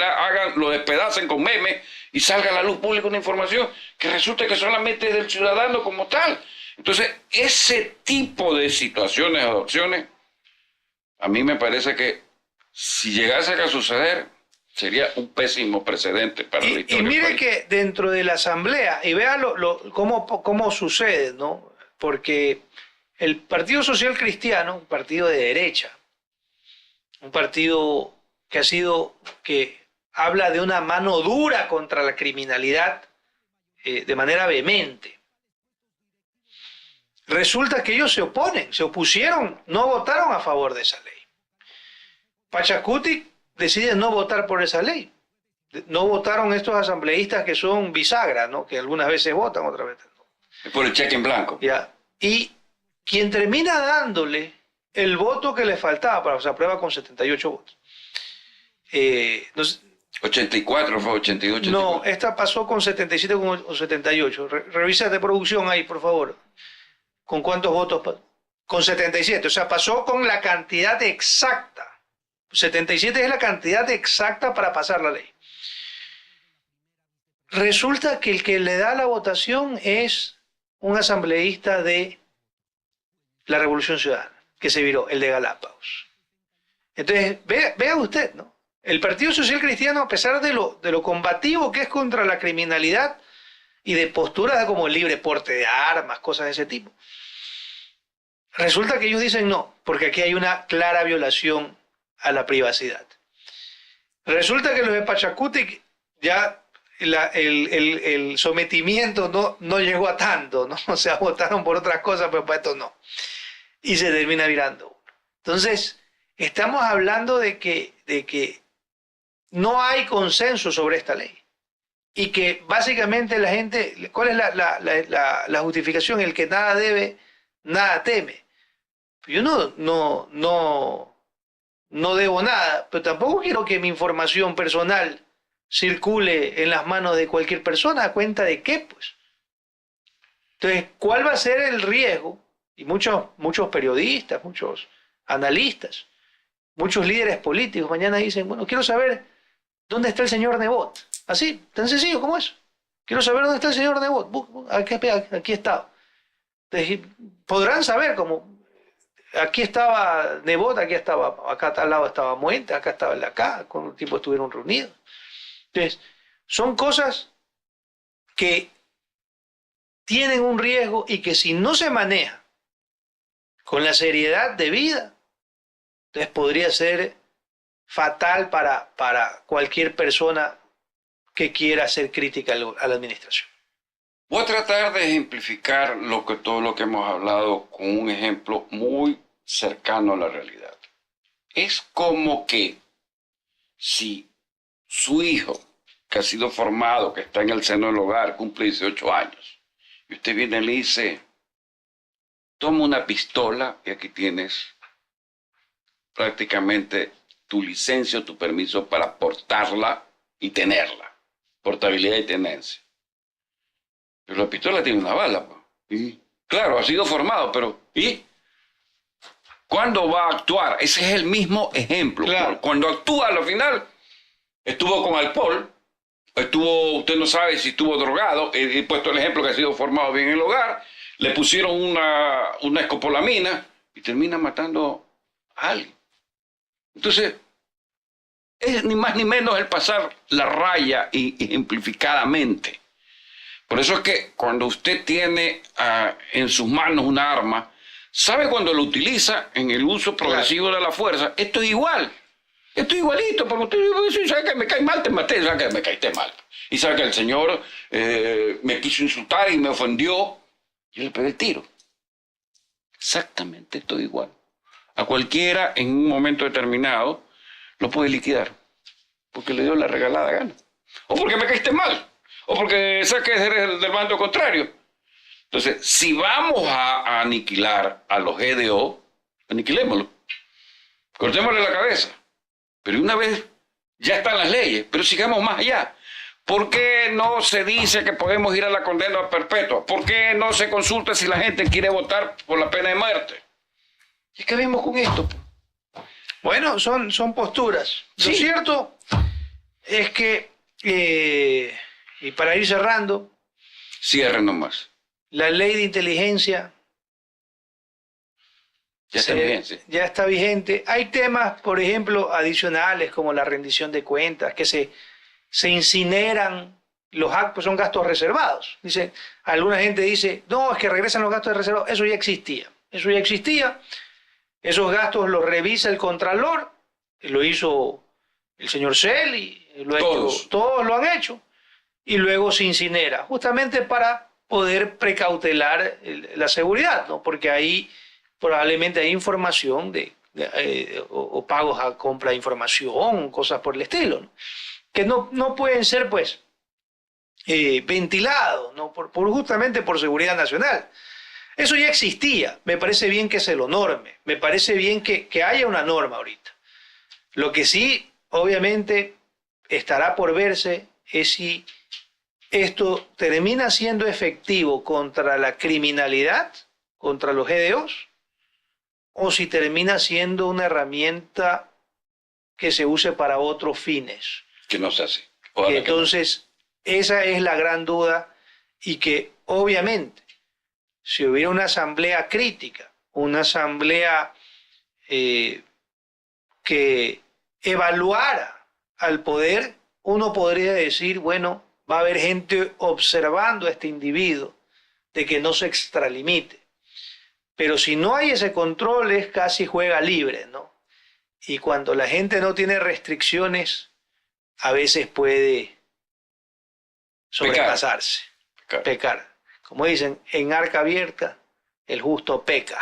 lo despedacen con memes y salga a la luz pública una información que resulta que solamente es del ciudadano como tal. Entonces, ese tipo de situaciones, adopciones, a mí me parece que si llegase a suceder, sería un pésimo precedente para la historia. Y mire que dentro de la Asamblea, y vea cómo sucede, ¿no? Porque el Partido Social Cristiano, un partido de derecha, un partido que habla de una mano dura contra la criminalidad de manera vehemente, resulta que ellos se opusieron, no votaron a favor de esa ley. Pachacuti decide no votar por esa ley. No votaron estos asambleístas que son bisagra, ¿no? Que algunas veces votan, otras veces no. Por el cheque en blanco. Ya. Y quien termina dándole el voto que le faltaba, se aprueba con 78 votos. no sé, 84 fue 82, 84. no, esta pasó con 77 o 78. Revisa de producción ahí, por favor. ¿Con cuántos votos? Con 77. O sea, pasó con la cantidad exacta. 77 es la cantidad exacta para pasar la ley. Resulta que el que le da la votación es un asambleísta de la Revolución Ciudadana, que se viró, el de Galápagos. Entonces, vea usted, ¿no? El Partido Social Cristiano, a pesar de lo combativo que es contra la criminalidad y de posturas como el libre porte de armas, cosas de ese tipo, resulta que ellos dicen no, porque aquí hay una clara violación a la privacidad. Resulta que los de Pachacutic ya el sometimiento no llegó a tanto, ¿no? O sea, votaron por otras cosas, pero para esto no. Y se termina virando. Entonces, estamos hablando de que no hay consenso sobre esta ley. Y que básicamente la gente, ¿cuál es la justificación? El que nada debe, nada teme. Yo no debo nada, pero tampoco quiero que mi información personal circule en las manos de cualquier persona. ¿A cuenta de qué, pues? Entonces, ¿cuál va a ser el riesgo? Y muchos periodistas, muchos analistas, muchos líderes políticos mañana dicen, bueno, quiero saber dónde está el señor Nebot. Así, tan sencillo como eso. Quiero saber dónde está el señor Nebot. Aquí está. Entonces, podrán saber cómo. Aquí estaba Nebot, acá a tal lado estaba Muente, acá estaba el de acá, con un tiempo estuvieron reunidos. Entonces, son cosas que tienen un riesgo y que si no se maneja con la seriedad debida, entonces podría ser fatal para cualquier persona que quiera hacer crítica a la administración. Voy a tratar de ejemplificar todo lo que hemos hablado con un ejemplo muy cercano a la realidad. Es como que si su hijo, que ha sido formado, que está en el seno del hogar, cumple 18 años, y usted viene y le dice, toma una pistola y aquí tienes prácticamente tu licencia o tu permiso para portarla y tenerla. Portabilidad y tenencia. Pero la pistola tiene una bala. Y, claro, ha sido formado, pero ¿y cuándo va a actuar? Ese es el mismo ejemplo. Claro. Cuando actúa, al final, estuvo con alcohol, usted no sabe si estuvo drogado, he puesto el ejemplo que ha sido formado bien en el hogar, le pusieron una escopolamina y termina matando a alguien. Entonces, es ni más ni menos el pasar la raya y ejemplificadamente. Por eso es que cuando usted tiene en sus manos una arma, sabe cuando lo utiliza en el uso progresivo de la fuerza, esto es igual. Esto es igualito, porque usted sabe que me cae mal, te maté, sabe que me caíste mal. Y sabe que el señor me quiso insultar y me ofendió, yo le pegué el tiro. Exactamente esto es igual. A cualquiera en un momento determinado lo puede liquidar, porque le dio la regalada gana. O porque me caíste mal. O porque saques del bando contrario. Entonces, si vamos a aniquilar a los GDO, aniquilémoslo. Cortémosle la cabeza. Pero una vez ya están las leyes, pero sigamos más allá. ¿Por qué no se dice que podemos ir a la condena perpetua? ¿Por qué no se consulta si la gente quiere votar por la pena de muerte? ¿Y qué vemos con esto? Bueno, son posturas. Sí. Lo cierto es que... y para ir cerrando, cierre nomás. La ley de inteligencia ya está vigente. Hay temas, por ejemplo, adicionales como la rendición de cuentas, que se incineran los actos, son gastos reservados. Alguna gente dice, no, es que regresan los gastos reservados. Eso ya existía. Esos gastos los revisa el Contralor, lo hizo el señor Celi, todos lo han hecho. Y luego se incinera, justamente para poder precautelar la seguridad, ¿no? Porque ahí probablemente hay información o pagos a compra de información, cosas por el estilo, ¿no? Que no pueden ser, pues, ventilados, ¿no? Justamente por seguridad nacional. Eso ya existía, me parece bien que se lo norme, me parece bien que haya una norma ahorita. Lo que sí obviamente estará por verse es si esto termina siendo efectivo contra la criminalidad, contra los GDOs, o si termina siendo una herramienta que se use para otros fines. Que no se hace. Y entonces, esa es la gran duda, y que obviamente, si hubiera una asamblea crítica, una asamblea que evaluara al poder, uno podría decir, bueno, va a haber gente observando a este individuo de que no se extralimite. Pero si no hay ese control, es casi juega libre, ¿no? Y cuando la gente no tiene restricciones, a veces puede sobrepasarse, pecar. Como dicen, en arca abierta, el justo peca.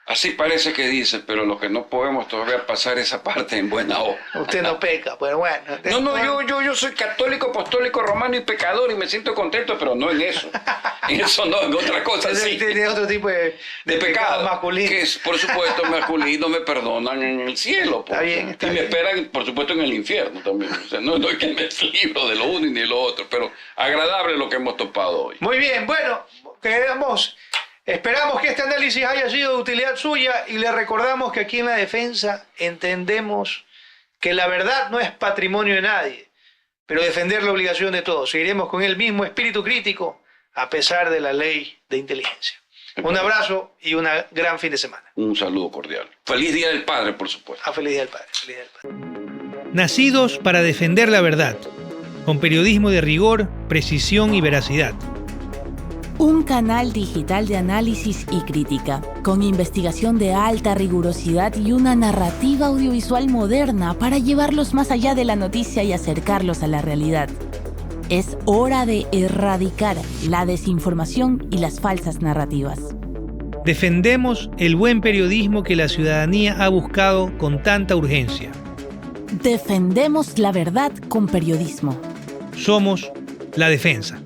Así parece que dice, pero lo que no podemos todavía pasar esa parte en buena hora. Usted no peca, pues bueno. No, yo soy católico, apostólico, romano y pecador y me siento contento, pero no en eso. En eso no, en otra cosa sí. Tiene otro tipo de pecado masculino. Que es, por supuesto, masculino, me perdonan en el cielo. Está bien, está bien. Me esperan, por supuesto, en el infierno también. O sea, no es que me libro de lo uno ni de lo otro, pero agradable lo que hemos topado hoy. Muy bien, bueno, esperamos que este análisis haya sido de utilidad suya y le recordamos que aquí en La Defensa entendemos que la verdad no es patrimonio de nadie, pero defender la obligación de todos. Seguiremos con el mismo espíritu crítico a pesar de la ley de inteligencia. Un abrazo y un gran fin de semana. Un saludo cordial. Feliz Día del Padre, por supuesto. Feliz Día del Padre. Feliz Día del Padre. Nacidos para defender la verdad, con periodismo de rigor, precisión y veracidad. Un canal digital de análisis y crítica, con investigación de alta rigurosidad y una narrativa audiovisual moderna para llevarlos más allá de la noticia y acercarlos a la realidad. Es hora de erradicar la desinformación y las falsas narrativas. Defendemos el buen periodismo que la ciudadanía ha buscado con tanta urgencia. Defendemos la verdad con periodismo. Somos La Defensa.